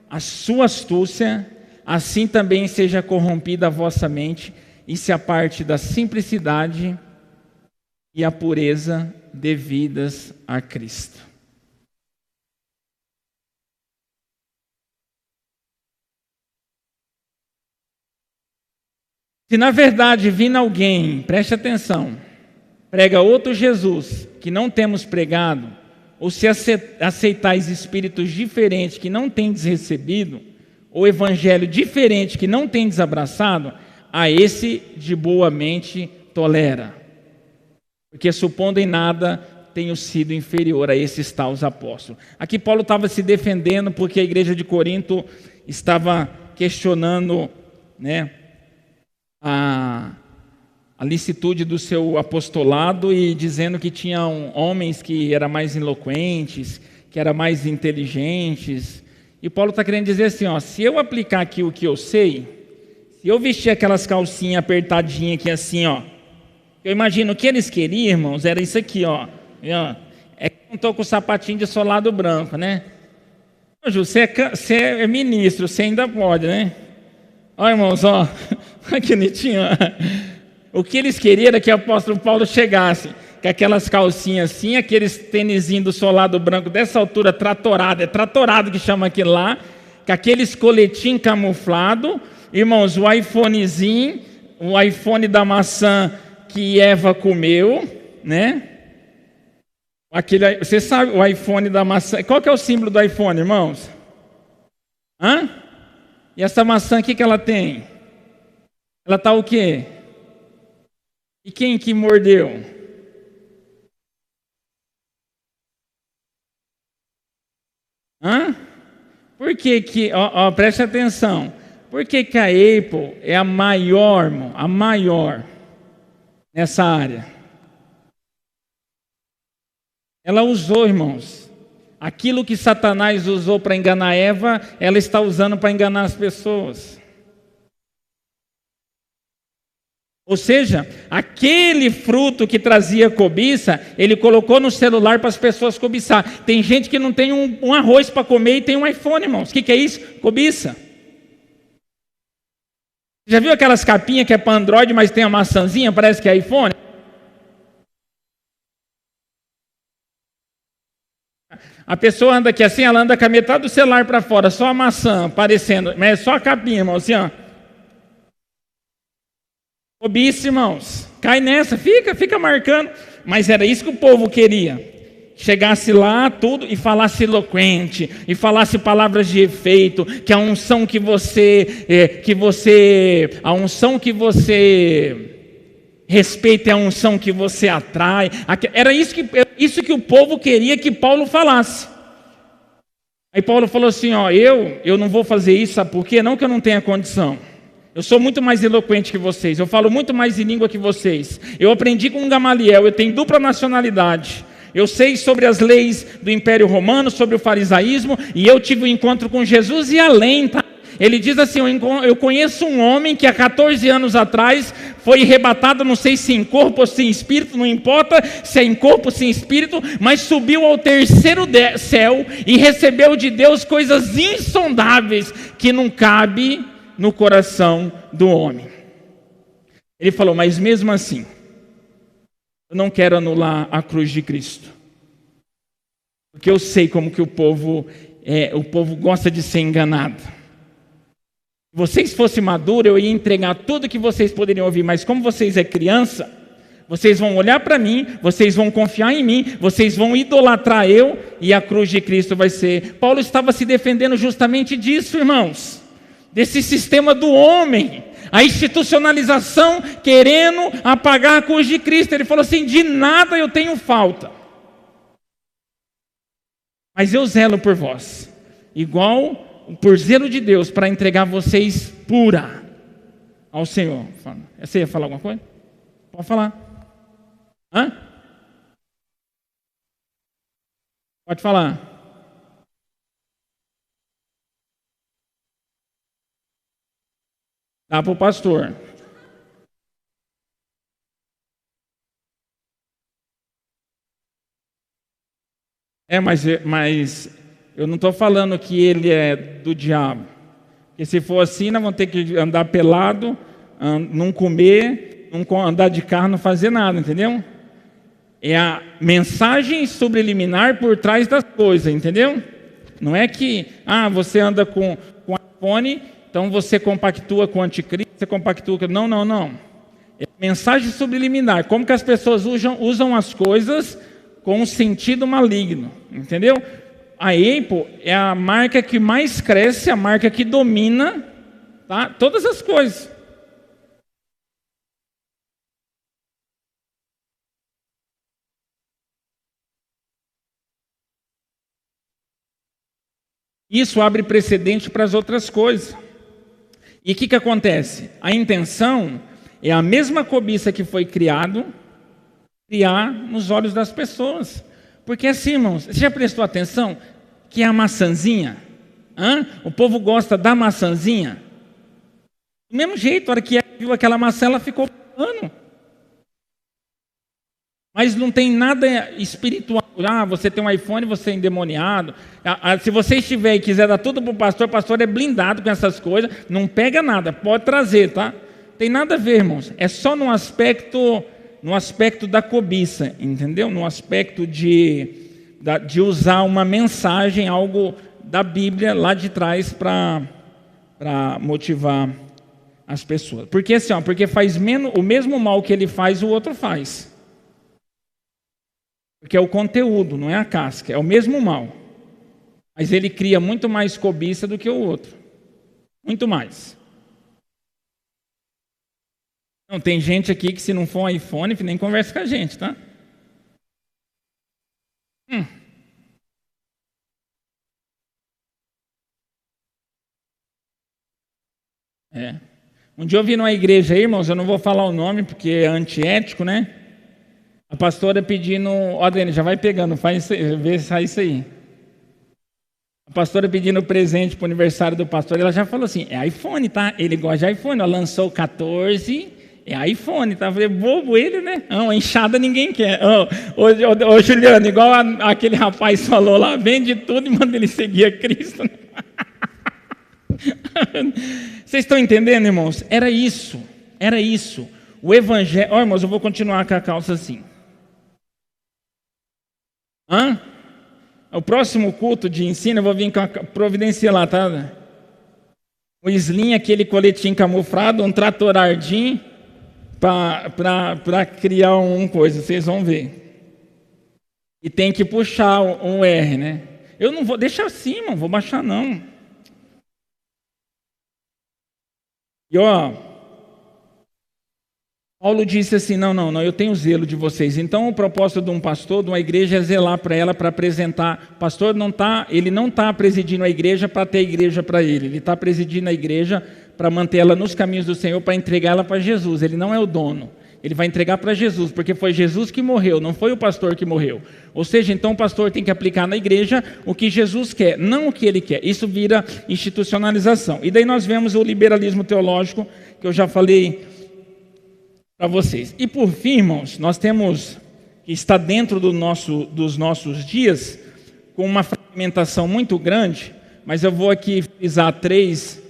a sua astúcia, assim também seja corrompida a vossa mente e se aparte da simplicidade e a pureza devidas a Cristo. Se na verdade vindo alguém, preste atenção, prega outro Jesus que não temos pregado, ou se aceitais espíritos diferentes que não tendes recebido, ou evangelho diferente que não tendes abraçado, a esse de boa mente tolera. Porque supondo em nada tenho sido inferior a esses tais apóstolos. Aqui Paulo estava se defendendo porque a igreja de Corinto estava questionando, né, a licitude do seu apostolado e dizendo que tinham homens que eram mais eloquentes, que eram mais inteligentes. E Paulo está querendo dizer assim, ó, se eu aplicar aqui o que eu sei, se eu vestir aquelas calcinhas apertadinhas aqui assim, ó, eu imagino o que eles queriam, irmãos, era isso aqui, ó. É que não estou com o sapatinho de solado branco, né? Ô, Ju, você é ministro, você ainda pode, né? Ó, irmãos, ó, olha que bonitinho, ó. O que eles queriam era que o apóstolo Paulo chegasse com aquelas calcinhas assim, aqueles tênisinhos do solado branco dessa altura, tratorado, é tratorado que chama aquilo lá, com aqueles coletinhos camuflados, irmãos, o iPhonezinho, o iPhone da maçã que Eva comeu, né? Você sabe o iPhone da maçã, qual que é o símbolo do iPhone, irmãos? Hã? E essa maçã, o que ela tem? Ela está o quê? E quem que mordeu? Hã? Por que que, preste atenção, por que que a Apple é a maior, irmão, a maior nessa área? Ela usou, irmãos, aquilo que Satanás usou para enganar Eva, ela está usando para enganar as pessoas. Ou seja, aquele fruto que trazia cobiça, ele colocou no celular para as pessoas cobiçar. Tem gente que não tem um arroz para comer e tem um iPhone, irmãos. O que é isso? Cobiça. Já viu aquelas capinhas que é para Android, mas tem a maçãzinha, parece que é iPhone? A pessoa anda aqui assim, ela anda com a metade do celular para fora, só a maçã aparecendo, mas é só a capinha, irmão, assim, ó. Cobiça, irmãos, cai nessa, fica marcando. Mas era isso que o povo queria. Chegasse lá, tudo, e falasse eloquente, e falasse palavras de efeito, que a unção que você respeita é a unção que você atrai. Era isso que o povo queria que Paulo falasse. Aí Paulo falou assim, ó, eu não vou fazer isso, sabe por quê? Não que eu não tenha condição. Eu sou muito mais eloquente que vocês, eu falo muito mais em língua que vocês. Eu aprendi com Gamaliel, eu tenho dupla nacionalidade. Eu sei sobre as leis do Império Romano, sobre o farisaísmo, e eu tive um encontro com Jesus e além, tá? Ele diz assim, eu conheço um homem que há 14 anos atrás foi arrebatado, não sei se em corpo ou se em espírito, não importa se é em corpo ou se em espírito, mas subiu ao terceiro céu e recebeu de Deus coisas insondáveis que não cabe no coração do homem. Ele falou, mas mesmo assim, eu não quero anular a cruz de Cristo, porque eu sei como que o povo gosta de ser enganado. Se vocês fossem maduros, eu ia entregar tudo que vocês poderiam ouvir, mas como vocês é criança, vocês vão olhar para mim, vocês vão confiar em mim, vocês vão idolatrar eu, e a cruz de Cristo vai ser... Paulo estava se defendendo justamente disso, irmãos, desse sistema do homem, a institucionalização querendo apagar a cruz de Cristo. Ele falou assim, de nada eu tenho falta, mas eu zelo por vós, igual por zelo de Deus, para entregar vocês pura ao Senhor. Você ia falar alguma coisa? Pode falar. Hã? Pode falar. Dá para o pastor. Mas eu não estou falando que ele é do diabo. Porque se for assim, nós vamos ter que andar pelado, não comer, não andar de carro, não fazer nada, entendeu? É a mensagem subliminar por trás das coisas, entendeu? Não é que, você anda com iPhone, então você compactua com o anticristo, você compactua. Não, não, não. É mensagem subliminar. Como que as pessoas usam as coisas com um sentido maligno. Entendeu? A Apple é a marca que mais cresce, a marca que domina, tá? Todas as coisas. Isso abre precedente para as outras coisas. E o que acontece? A intenção é a mesma cobiça que foi criar nos olhos das pessoas. Porque assim, irmãos, você já prestou atenção que é a maçãzinha? O povo gosta da maçãzinha? Do mesmo jeito, a hora que ela viu aquela maçã, ela ficou pulando. Mas não tem nada espiritual. Você tem um iPhone, você é endemoniado. Se você estiver e quiser dar tudo para o pastor é blindado com essas coisas. Não pega nada, pode trazer, tá? Tem nada a ver, irmãos. É só no aspecto da cobiça, entendeu? No aspecto de usar uma mensagem, algo da Bíblia lá de trás para motivar as pessoas. Porque assim, porque faz o mesmo mal que ele faz, o outro faz. Porque é o conteúdo, não é a casca, é o mesmo mal. Mas ele cria muito mais cobiça do que o outro. Muito mais. Não, tem gente aqui que se não for um iPhone, nem conversa com a gente, tá? Um dia eu vi numa igreja aí, irmãos, eu não vou falar o nome porque é antiético, né? A pastora pedindo, Adriane, já vai pegando, vê se sai isso aí. A pastora pedindo presente para o aniversário do pastor, ela já falou assim, é iPhone, tá? Ele gosta de iPhone, ela lançou o 14, é iPhone, tá? Eu falei, bobo ele, né? Não, enxada ninguém quer. Ô, Juliano, igual aquele rapaz falou lá, vende tudo e manda ele seguir a Cristo. Vocês estão entendendo, irmãos? Era isso. O evangelho... irmãos, eu vou continuar com a calça assim. O próximo culto de ensino, eu vou vir com a providência lá, tá? O slim, aquele coletinho camuflado, um tratorardinho, para criar coisa, vocês vão ver. E tem que puxar um R, né? Eu não vou deixar assim, não vou baixar não. E Paulo disse assim, não, eu tenho zelo de vocês. Então o propósito de um pastor, de uma igreja, é zelar para ela, para apresentar. O pastor ele não está presidindo a igreja para ter a igreja para ele. Ele está presidindo a igreja para manter ela nos caminhos do Senhor, para entregar ela para Jesus. Ele não é o dono. Ele vai entregar para Jesus, porque foi Jesus que morreu, não foi o pastor que morreu. Ou seja, então o pastor tem que aplicar na igreja o que Jesus quer, não o que ele quer. Isso vira institucionalização. E daí nós vemos o liberalismo teológico, que eu já falei para vocês. E por fim, irmãos, nós temos que está dentro dos nossos dias, com uma fragmentação muito grande, mas eu vou aqui frisar 3,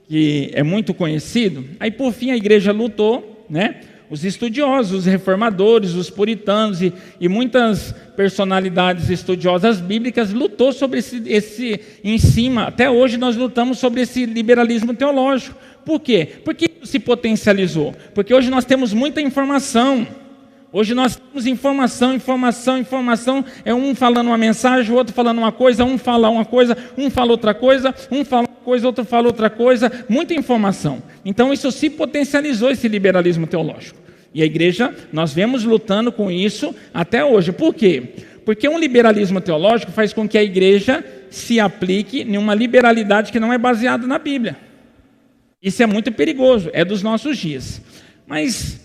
que é muito conhecido. Aí por fim a igreja lutou, né? Os estudiosos, os reformadores, os puritanos e muitas personalidades estudiosas bíblicas lutou sobre esse em cima. Até hoje nós lutamos sobre esse liberalismo teológico. Por quê? Porque isso se potencializou. Porque hoje nós temos muita informação. Hoje nós temos informação. É um falando uma mensagem, o outro falando uma coisa, um fala uma coisa, um fala outra coisa, um fala uma coisa, outro fala outra coisa. Muita informação. Então isso se potencializou, esse liberalismo teológico. E a igreja, nós vemos lutando com isso até hoje. Por quê? Porque um liberalismo teológico faz com que a igreja se aplique em uma liberalidade que não é baseada na Bíblia. Isso é muito perigoso, é dos nossos dias. Mas,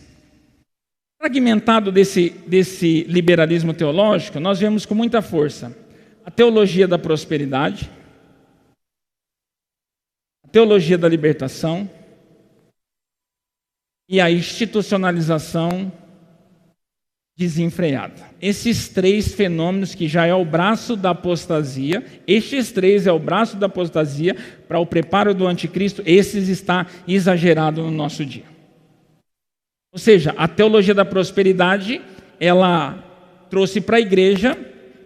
fragmentado desse liberalismo teológico, nós vemos com muita força a teologia da prosperidade, a teologia da libertação e a institucionalização desenfreada. Esses 3 fenômenos que já é o braço da apostasia, estes 3 é o braço da apostasia para o preparo do anticristo, esses está exagerado no nosso dia. Ou seja, a teologia da prosperidade, ela trouxe para a igreja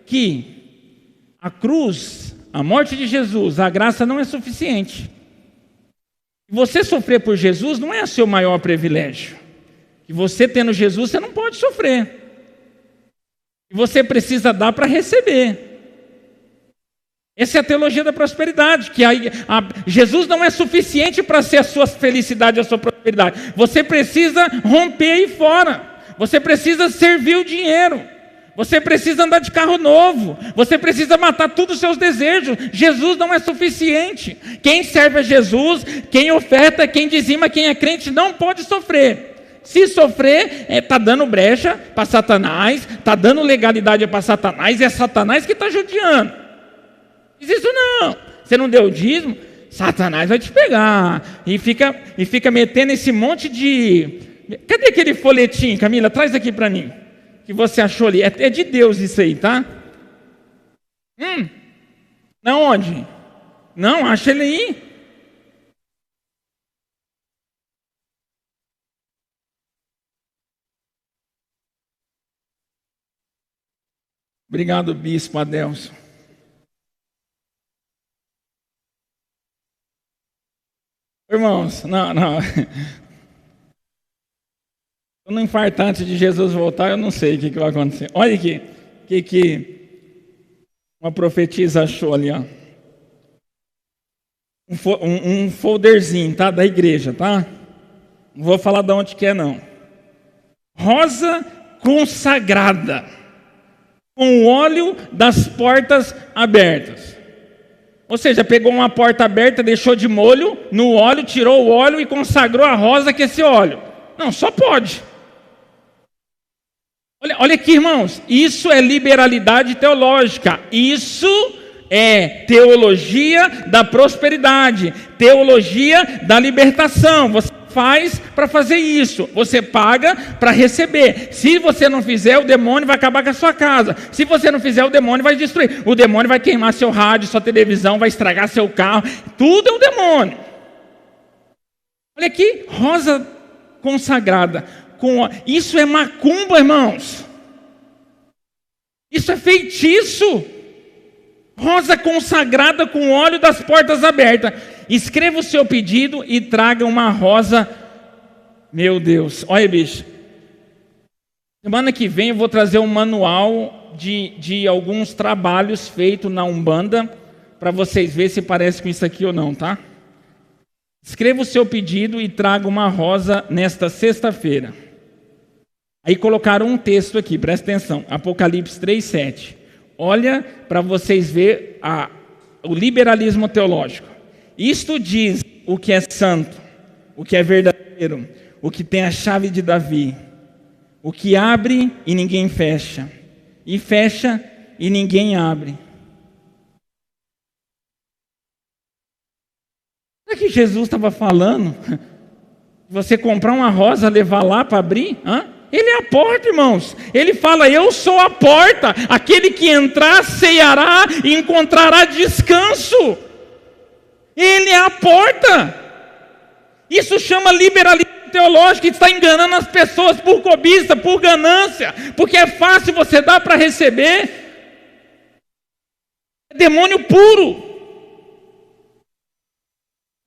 que a cruz, a morte de Jesus, a graça não é suficiente. Você sofrer por Jesus não é seu maior privilégio. E você tendo Jesus, você não pode sofrer. E você precisa dar para receber. Essa é a teologia da prosperidade, que Jesus não é suficiente para ser a sua felicidade, a sua prosperidade. Você precisa romper aí fora. Você precisa servir o dinheiro. Você precisa andar de carro novo. Você precisa matar todos os seus desejos. Jesus não é suficiente. Quem serve a Jesus, quem oferta, quem dizima, quem é crente, não pode sofrer. Se sofrer, está dando brecha para Satanás, está dando legalidade para Satanás, é Satanás que está judiando. Diz isso não. Você não deu o dízimo, Satanás vai te pegar. E fica metendo esse monte de... Cadê aquele folhetim, Camila? Traz aqui para mim. Que você achou ali. É de Deus isso aí, tá? Na onde? Não, acha ele aí. Obrigado, bispo Adelson. Irmãos, não. Quando o infartante de Jesus voltar, eu não sei o que vai acontecer. Olha aqui, o que uma profetisa achou ali, ó. Um folderzinho, tá? Da igreja, tá? Não vou falar de onde que é, não. Rosa consagrada, com o óleo das portas abertas. Ou seja, pegou uma porta aberta, deixou de molho no óleo, tirou o óleo e consagrou a rosa com esse óleo. Não, só pode. Olha aqui, irmãos, isso é liberalidade teológica, isso é teologia da prosperidade, teologia da libertação. Você faz para fazer isso, você paga para receber. Se você não fizer, o demônio vai acabar com a sua casa. Se você não fizer, o demônio vai destruir. O demônio vai queimar seu rádio, sua televisão, vai estragar seu carro. Tudo é o demônio. Olha aqui, rosa consagrada. Isso é macumba, irmãos. Isso é feitiço. Rosa consagrada com óleo das portas abertas. Escreva o seu pedido e traga uma rosa. Meu Deus, olha, bicho. Semana que vem eu vou trazer um manual de alguns trabalhos feitos na Umbanda, para vocês verem se parece com isso aqui ou não, tá? Escreva o seu pedido e traga uma rosa nesta sexta-feira. Aí colocaram um texto aqui, presta atenção, Apocalipse 3:7. Olha para vocês verem o liberalismo teológico. Isto diz o que é santo, o que é verdadeiro, o que tem a chave de Davi, o que abre e ninguém fecha, e fecha e ninguém abre. Será que Jesus estava falando? Você comprar uma rosa, levar lá para abrir? Ele é a porta, irmãos. Ele fala, eu sou a porta. Aquele que entrar, ceará e encontrará descanso. Ele é a porta. Isso chama liberalismo teológico, está enganando as pessoas por cobiça, por ganância, porque é fácil você dar para receber. É demônio puro.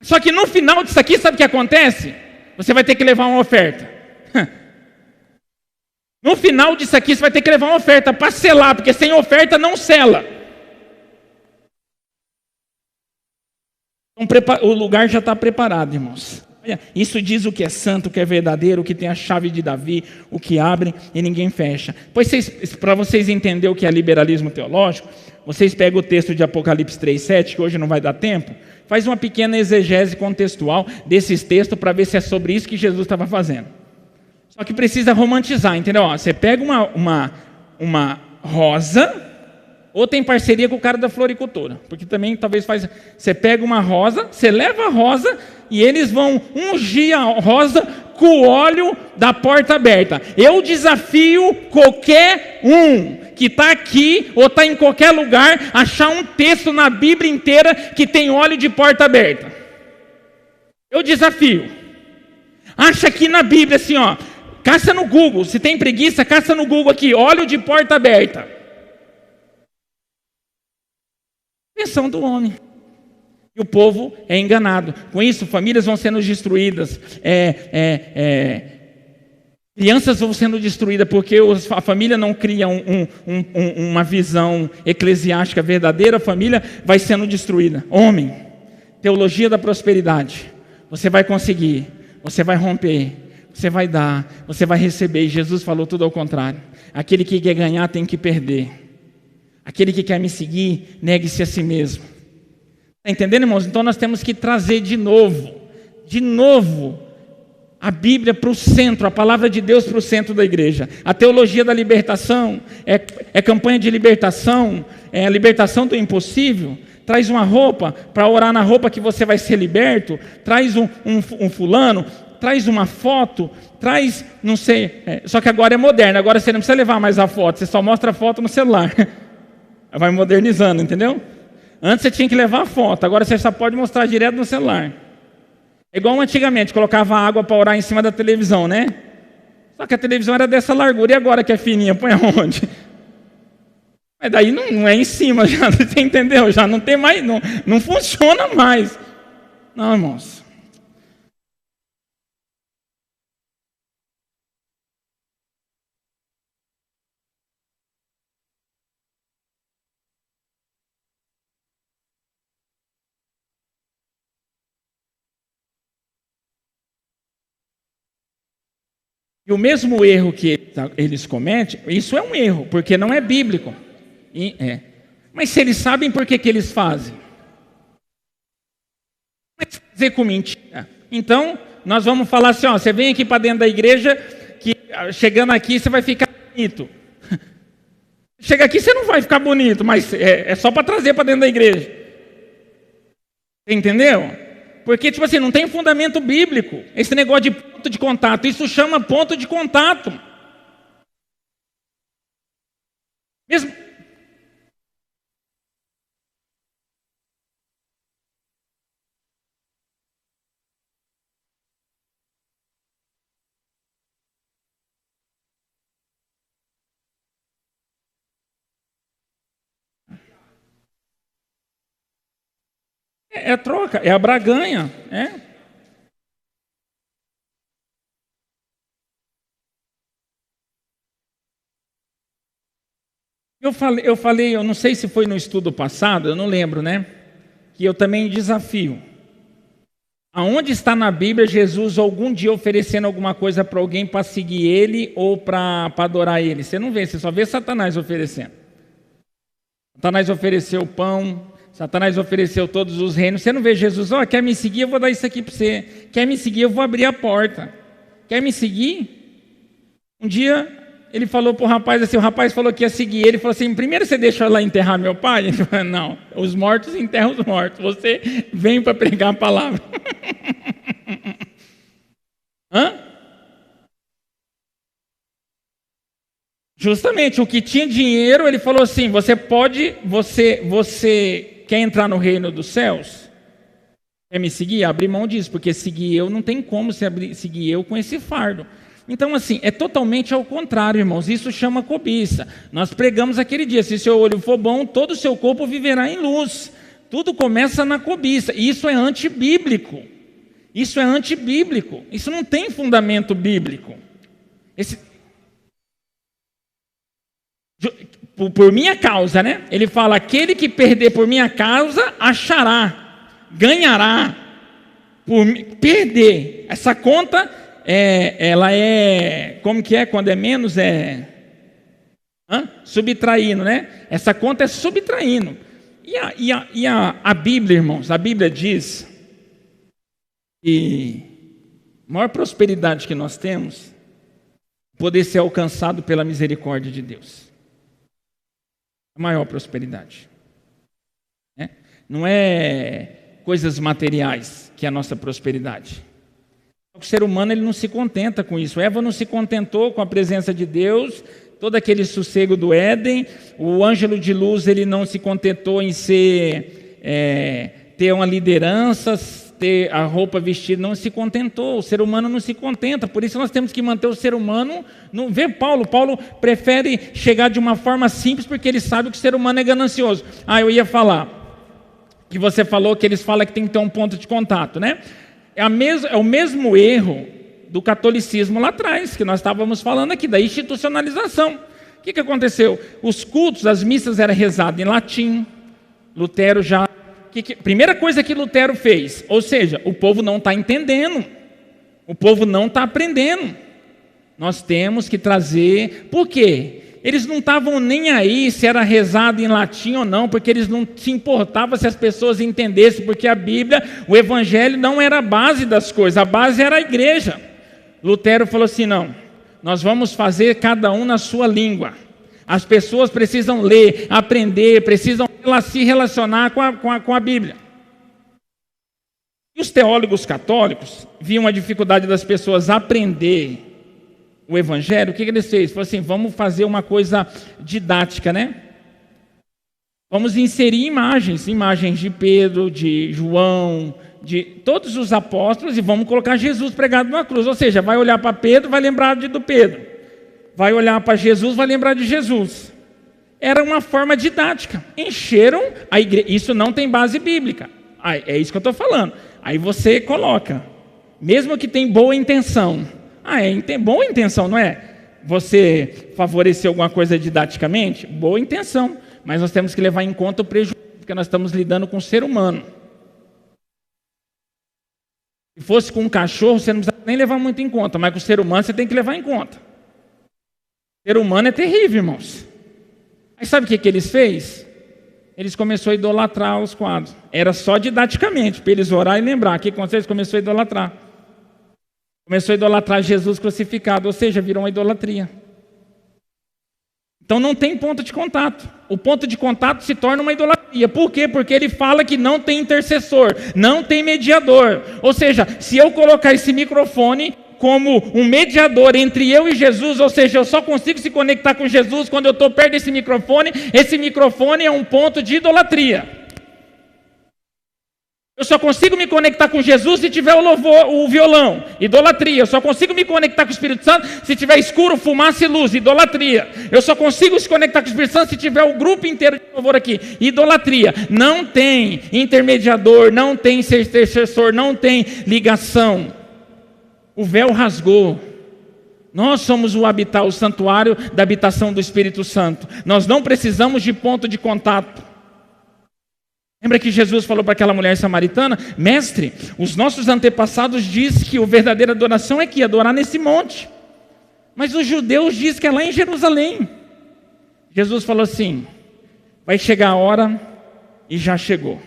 Só que no final disso aqui, sabe o que acontece? Você vai ter que levar uma oferta. No final disso aqui, você vai ter que levar uma oferta para selar, porque sem oferta não sela. Então, o lugar já está preparado, irmãos. Isso diz o que é santo, o que é verdadeiro, o que tem a chave de Davi, o que abre e ninguém fecha. Pois para vocês entenderem o que é liberalismo teológico, vocês pegam o texto de Apocalipse 3:7, que hoje não vai dar tempo, faz uma pequena exegese contextual desses textos para ver se é sobre isso que Jesus estava fazendo. Só que precisa romantizar, entendeu? Você pega uma rosa, ou tem parceria com o cara da floricultura, porque também talvez você pega uma rosa, você leva a rosa e eles vão ungir a rosa com o óleo da porta aberta. Eu desafio qualquer um que está aqui ou está em qualquer lugar achar um texto na Bíblia inteira que tem óleo de porta aberta. Eu desafio. Acha aqui na Bíblia assim, caça no Google, se tem preguiça, caça no Google aqui, óleo de porta aberta. Invenção do homem. E o povo é enganado. Com isso, famílias vão sendo destruídas. Crianças vão sendo destruídas porque a família não cria uma visão eclesiástica verdadeira. A família vai sendo destruída. Homem, teologia da prosperidade. Você vai conseguir, você vai romper, você vai dar, você vai receber. E Jesus falou tudo ao contrário. Aquele que quer ganhar tem que perder. Aquele que quer me seguir, negue-se a si mesmo. Está entendendo, irmãos? Então nós temos que trazer de novo, a Bíblia para o centro, a palavra de Deus para o centro da igreja. A teologia da libertação, é campanha de libertação, é a libertação do impossível. Traz uma roupa, para orar na roupa que você vai ser liberto. Traz um fulano, traz uma foto, traz, não sei, só que agora é moderno, agora você não precisa levar mais a foto, você só mostra a foto no celular. Vai modernizando, entendeu? Antes você tinha que levar a foto, agora você só pode mostrar direto no celular. É igual antigamente, colocava água para orar em cima da televisão, né? Só que a televisão era dessa largura, e agora que é fininha, põe aonde? Mas daí não é em cima, já, você entendeu? Já não tem mais, não funciona mais. Não, irmãos. E o mesmo erro que eles cometem, isso é um erro, porque não é bíblico. Mas se eles sabem por que eles fazem? Mas fazer com mentira. Então, nós vamos falar assim, você vem aqui para dentro da igreja, que chegando aqui você vai ficar bonito. Chega aqui você não vai ficar bonito, mas é só para trazer para dentro da igreja. Entendeu? Porque, tipo assim, não tem fundamento bíblico. Esse negócio de ponto de contato, isso chama ponto de contato. Mesmo... É a troca, é a braganha, Eu não sei se foi no estudo passado, eu não lembro, né? Que eu também desafio. Aonde está na Bíblia Jesus algum dia oferecendo alguma coisa para alguém para seguir ele ou para adorar ele? Você não vê, você só vê Satanás oferecendo. Satanás ofereceu pão, Satanás ofereceu todos os reinos. Você não vê Jesus, quer me seguir, eu vou dar isso aqui para você. Quer me seguir, eu vou abrir a porta. Quer me seguir? Um dia ele falou para o rapaz assim, o rapaz falou que ia seguir ele, falou assim, primeiro você deixa eu lá enterrar meu pai? Ele falou, não, os mortos enterram os mortos, você vem para pregar a palavra. Justamente, o que tinha dinheiro, ele falou assim, você quer entrar no reino dos céus? Quer me seguir? Abre mão disso, porque seguir eu não tem como seguir eu com esse fardo. Então, assim, é totalmente ao contrário, irmãos. Isso chama cobiça. Nós pregamos aquele dia, se seu olho for bom, todo o seu corpo viverá em luz. Tudo começa na cobiça. E isso é antibíblico. Isso é antibíblico. Isso não tem fundamento bíblico. Por minha causa, né? Ele fala, aquele que perder por minha causa, achará, ganhará. Perder. Essa conta... ela é, como que é quando é menos? Subtraindo, né? Essa conta é subtraindo. E a Bíblia, irmãos, a Bíblia diz que a maior prosperidade que nós temos é poder ser alcançado pela misericórdia de Deus. A maior prosperidade. Não é coisas materiais que é a nossa prosperidade. O ser humano ele não se contenta com isso. Eva não se contentou com a presença de Deus, todo aquele sossego do Éden. O ângelo de luz ele não se contentou em ter uma liderança, ter a roupa vestida, não se contentou. O ser humano não se contenta, por isso nós temos que manter o ser humano. Não vê Paulo prefere chegar de uma forma simples porque ele sabe que o ser humano é ganancioso. Eu ia falar, que você falou que eles falam que tem que ter um ponto de contato, né? É o mesmo erro do catolicismo lá atrás, que nós estávamos falando aqui, da institucionalização. O que aconteceu? Os cultos, as missas eram rezadas em latim. Lutero já... Primeira coisa que Lutero fez, ou seja, o povo não está entendendo, o povo não está aprendendo. Nós temos que trazer... Por quê? Eles não estavam nem aí se era rezado em latim ou não, porque eles não se importavam se as pessoas entendessem, porque a Bíblia, o Evangelho não era a base das coisas, a base era a igreja. Lutero falou assim, não, nós vamos fazer cada um na sua língua. As pessoas precisam ler, aprender, precisam se relacionar com a Bíblia. E os teólogos católicos viam a dificuldade das pessoas aprender o Evangelho. O que eles fez? Falaram assim, vamos fazer uma coisa didática, né? Vamos inserir imagens de Pedro, de João, de todos os apóstolos, e vamos colocar Jesus pregado na cruz. Ou seja, vai olhar para Pedro, vai lembrar do Pedro. Vai olhar para Jesus, vai lembrar de Jesus. Era uma forma didática. Encheram a igreja. Isso não tem base bíblica. É isso que eu estou falando. Aí você coloca, mesmo que tem boa intenção. Tem boa intenção, não é? Você favorecer alguma coisa didaticamente? Boa intenção. Mas nós temos que levar em conta o prejuízo, porque nós estamos lidando com o ser humano. Se fosse com um cachorro, você não precisa nem levar muito em conta, mas com o ser humano você tem que levar em conta. O ser humano é terrível, irmãos. Aí sabe o que eles fez? Eles começaram a idolatrar os quadros. Era só didaticamente, para eles orar e lembrar. O que aconteceu? Eles começaram a idolatrar. Começou a idolatrar Jesus crucificado, ou seja, virou uma idolatria. Então não tem ponto de contato. O ponto de contato se torna uma idolatria. Por quê? Porque ele fala que não tem intercessor, não tem mediador. Ou seja, se eu colocar esse microfone como um mediador entre eu e Jesus, ou seja, eu só consigo se conectar com Jesus quando eu estou perto desse microfone, esse microfone é um ponto de idolatria. Eu só consigo me conectar com Jesus se tiver o louvor, o violão, idolatria. Eu só consigo me conectar com o Espírito Santo se tiver escuro, fumaça e luz, idolatria. Eu só consigo se conectar com o Espírito Santo se tiver o grupo inteiro de louvor aqui, idolatria. Não tem intermediador, não tem intercessor, não tem ligação. O véu rasgou. Nós somos o santuário da habitação do Espírito Santo. Nós não precisamos de ponto de contato. Lembra que Jesus falou para aquela mulher samaritana? Mestre, os nossos antepassados dizem que a verdadeira adoração é que adorar nesse monte. Mas os judeus dizem que é lá em Jerusalém. Jesus falou assim, vai chegar a hora, e já chegou.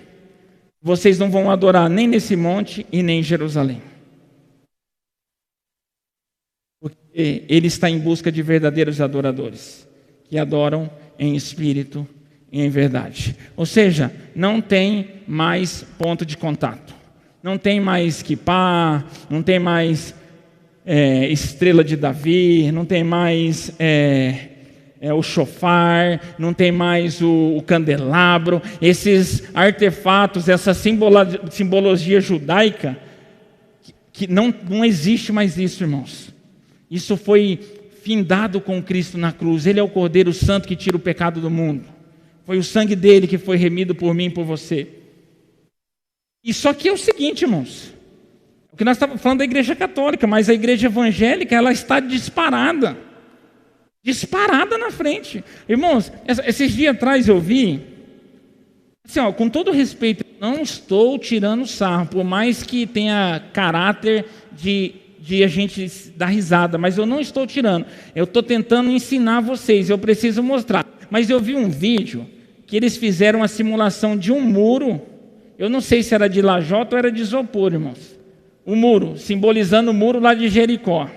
Vocês não vão adorar nem nesse monte e nem em Jerusalém. Porque ele está em busca de verdadeiros adoradores, que adoram em espírito e em verdade. Ou seja, não tem mais ponto de contato. Não tem mais quipá, não tem mais estrela de Davi, não tem mais o chofar, não tem mais o candelabro. Esses artefatos, essa simbologia judaica, que não existe mais isso, irmãos. Isso foi findado com Cristo na cruz. Ele é o Cordeiro Santo que tira o pecado do mundo. Foi o sangue dele que foi remido por mim e por você. E só que é o seguinte, irmãos. O que nós estávamos falando da igreja católica, mas a igreja evangélica, ela está disparada. Disparada na frente. Irmãos, esses dias atrás eu vi, assim, com todo respeito, não estou tirando sarro, por mais que tenha caráter de a gente dar risada, mas eu não estou tirando. Eu estou tentando ensinar vocês, eu preciso mostrar. Mas eu vi um vídeo que eles fizeram uma simulação de um muro. Eu não sei se era de lajota ou era de isopor, irmãos. O muro, simbolizando o muro lá de Jericó.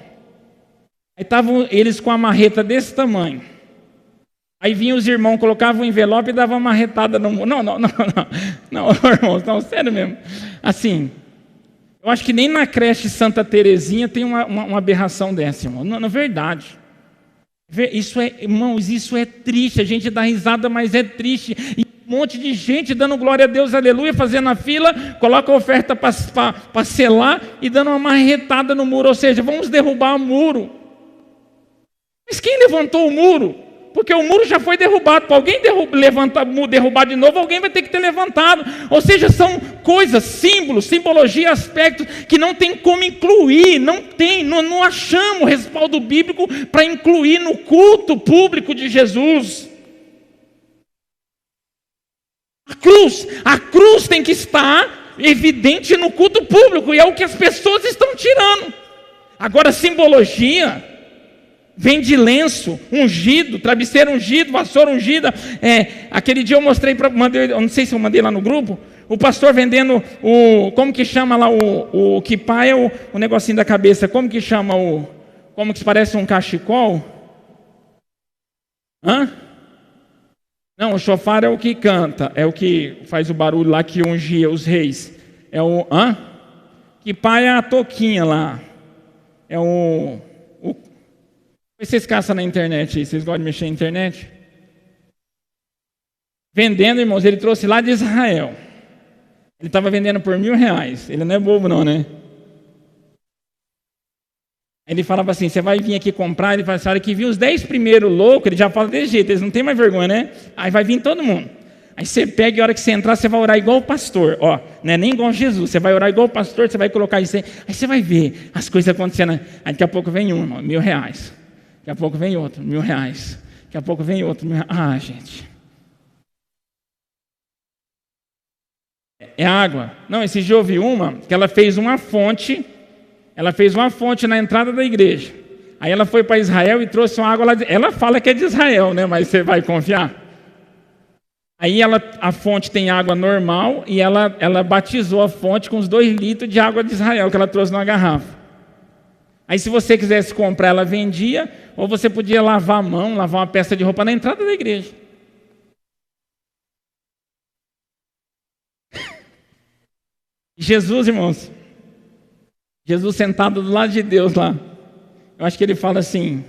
Aí estavam eles com a marreta desse tamanho. Aí vinham os irmãos, colocavam um envelope e davam uma marretada no muro. Não, irmãos, não, sério mesmo. Assim, eu acho que nem na creche Santa Terezinha tem uma aberração dessa, irmão. Na verdade. Isso irmãos, isso é triste. A gente dá risada, mas é triste. E um monte de gente dando glória a Deus, aleluia, fazendo a fila, coloca a oferta para selar e dando uma marretada no muro. Ou seja, vamos derrubar o muro. Mas quem levantou o muro? Por Porque o muro já foi derrubado. Para alguém derrubar de novo, alguém vai ter que ter levantado. Ou seja, são coisas, símbolos, simbologia, aspectos que não tem como incluir. Não achamos respaldo bíblico para incluir no culto público de Jesus. A cruz tem que estar evidente no culto público. E é o que as pessoas estão tirando. Agora, simbologia vem de lenço, ungido, travesseiro ungido, vassoura ungida. Aquele dia eu mostrei, eu não sei se eu mandei lá no grupo, o pastor vendendo como que chama lá o kipá, é o negocinho da cabeça, como que chama como que parece um cachecol? Não, o chofar é o que canta, é o que faz o barulho lá que ungia os reis. Kipá é a touquinha lá, vocês caçam na internet aí, vocês gostam de mexer na internet? Vendendo, irmãos, ele trouxe lá de Israel. Ele estava vendendo por R$1.000. Ele não é bobo não, né? Ele falava assim, você vai vir aqui comprar, ele fala assim, olha que vi os 10 primeiros loucos, ele já fala desse jeito, eles não têm mais vergonha, né? Aí vai vir todo mundo. Aí você pega e a hora que você entrar, você vai orar igual o pastor. Não é nem igual Jesus, você vai orar igual o pastor, você vai colocar isso aí. Aí você vai ver as coisas acontecendo. Aí daqui a pouco vem um, irmão, R$1.000. Daqui a pouco vem outro, R$1.000. Daqui a pouco vem outro, R$1.000. Gente. É água. Não, esse dia eu vi uma, que ela fez uma fonte na entrada da igreja. Aí ela foi para Israel e trouxe uma água lá. Ela fala que é de Israel, né? Mas você vai confiar? Aí a fonte tem água normal e ela batizou a fonte com os 2 litros de água de Israel que ela trouxe numa garrafa. Aí se você quisesse comprar, ela vendia, ou você podia lavar a mão, lavar uma peça de roupa na entrada da igreja. Jesus, irmãos, Jesus sentado do lado de Deus lá, eu acho que ele fala assim,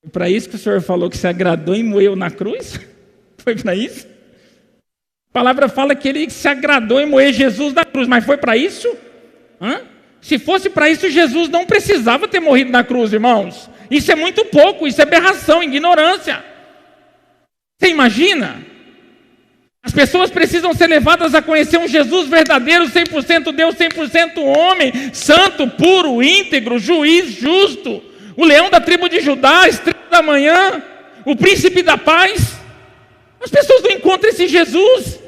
foi para isso que o Senhor falou que se agradou e moeu na cruz? Foi para isso? A palavra fala que ele se agradou em moer Jesus na cruz, mas foi para isso? Se fosse para isso, Jesus não precisava ter morrido na cruz, irmãos. Isso é muito pouco, isso é aberração, ignorância. Você imagina? As pessoas precisam ser levadas a conhecer um Jesus verdadeiro, 100% Deus, 100% homem, santo, puro, íntegro, juiz, justo, o leão da tribo de Judá, a estrela da manhã, o príncipe da paz. As pessoas não encontram esse Jesus.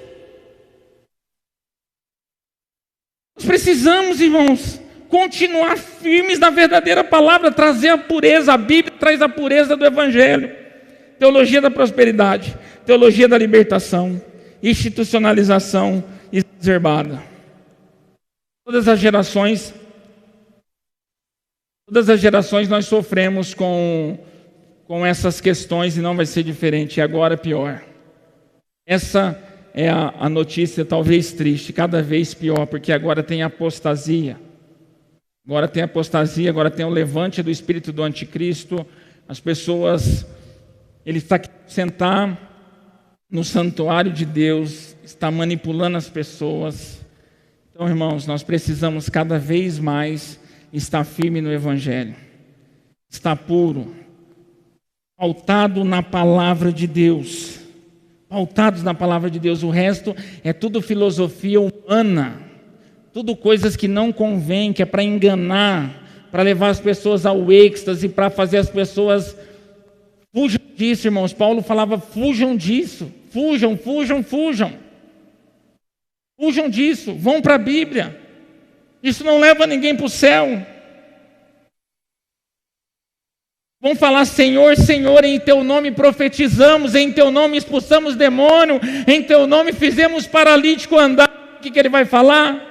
Nós precisamos, irmãos, continuar firmes na verdadeira palavra, trazer a pureza. A Bíblia traz a pureza do Evangelho. Teologia da prosperidade, teologia da libertação, institucionalização exacerbada. Todas as gerações nós sofremos com essas questões e não vai ser diferente. E agora pior. Essa é a notícia talvez triste, cada vez pior, porque agora tem apostasia. Agora tem o levante do espírito do anticristo. As pessoas, ele está aqui sentar no santuário de Deus, está manipulando as pessoas. Então, irmãos, nós precisamos cada vez mais estar firme no Evangelho, estar puro, pautado na palavra de Deus, pautados na palavra de Deus. O resto é tudo filosofia humana, tudo coisas que não convém, que é para enganar, para levar as pessoas ao êxtase, para fazer as pessoas... Fujam disso, irmãos. Paulo falava, fujam disso. Fujam disso. Vão para a Bíblia. Isso não leva ninguém para o céu. Vão falar, Senhor, Senhor, em Teu nome profetizamos, em Teu nome expulsamos demônio, em Teu nome fizemos paralítico andar. O que ele vai falar?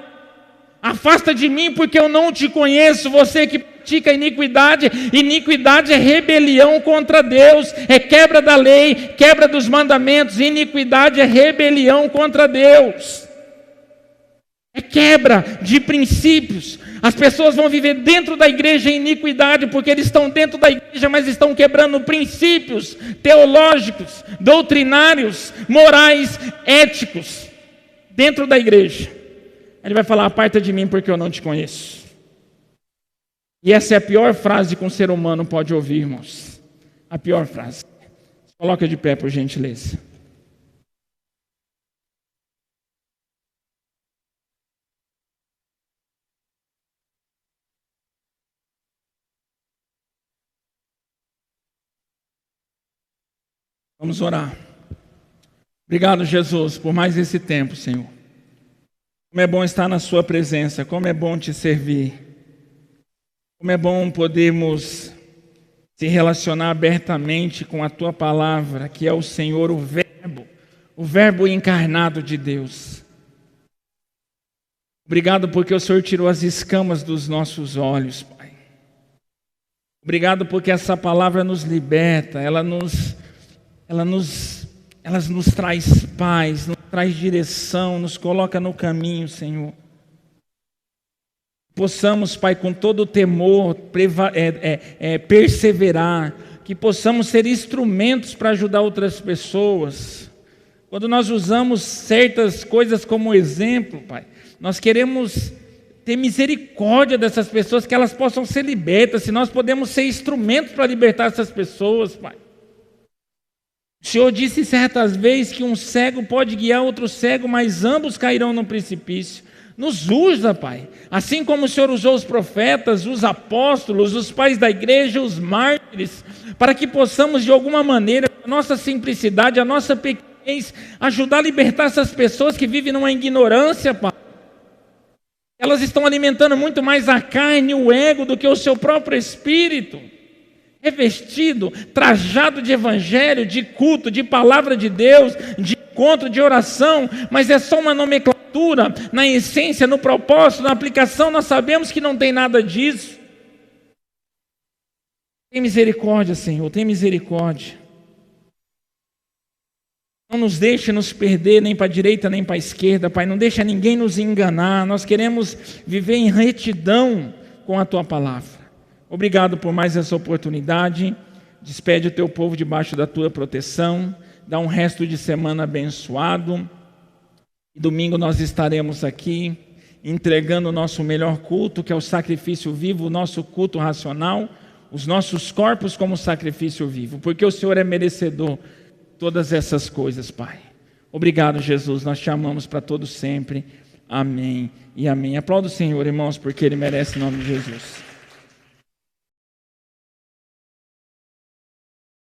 Afasta de mim porque eu não te conheço, você que pratica iniquidade. Iniquidade é rebelião contra Deus, é quebra da lei, quebra dos mandamentos. Iniquidade é rebelião contra Deus, é quebra de princípios. As pessoas vão viver dentro da igreja em iniquidade porque eles estão dentro da igreja, mas estão quebrando princípios teológicos, doutrinários, morais, éticos dentro da igreja. Ele vai falar, aparta de mim porque eu não te conheço. E essa é a pior frase que um ser humano pode ouvir, irmãos. a pior frase. Coloca de pé, por gentileza. Vamos orar. Obrigado, Jesus, por mais esse tempo, Senhor. Como é bom estar na sua presença, como é bom te servir. Como é bom podermos se relacionar abertamente com a tua palavra, que é o Senhor, o Verbo encarnado de Deus. Obrigado porque o Senhor tirou as escamas dos nossos olhos, Pai. Obrigado porque essa palavra nos liberta, ela nos traz paz, nos traz direção, nos coloca no caminho, Senhor. Possamos, Pai, com todo o temor, perseverar, que possamos ser instrumentos para ajudar outras pessoas. Quando nós usamos certas coisas como exemplo, Pai, nós queremos ter misericórdia dessas pessoas, que elas possam ser libertas, se nós podemos ser instrumentos para libertar essas pessoas, Pai. O Senhor disse certas vezes que um cego pode guiar outro cego, mas ambos cairão no precipício. Nos usa, Pai, assim como o Senhor usou os profetas, os apóstolos, os pais da igreja, os mártires, para que possamos de alguma maneira, a nossa simplicidade, a nossa pequenez, ajudar a libertar essas pessoas que vivem numa ignorância, Pai. Elas estão alimentando muito mais a carne e o ego do que o seu próprio espírito. Revestido, trajado de evangelho, de culto, de palavra de Deus, de encontro, de oração, mas é só uma nomenclatura. Na essência, no propósito, na aplicação, nós sabemos que não tem nada disso. Tem misericórdia, Senhor, tem misericórdia. Não nos deixe nos perder nem para a direita nem para a esquerda, Pai. Não deixa ninguém nos enganar. Nós queremos viver em retidão com a Tua palavra. Obrigado por mais essa oportunidade. Despede o Teu povo debaixo da Tua proteção. Dá um resto de semana abençoado. E domingo nós estaremos aqui entregando o nosso melhor culto, que é o sacrifício vivo, o nosso culto racional, os nossos corpos como sacrifício vivo, porque o Senhor é merecedor de todas essas coisas, Pai. Obrigado, Jesus, nós te amamos para todos sempre. Amém e amém. Aplauda o Senhor, irmãos, porque Ele merece, em nome de Jesus.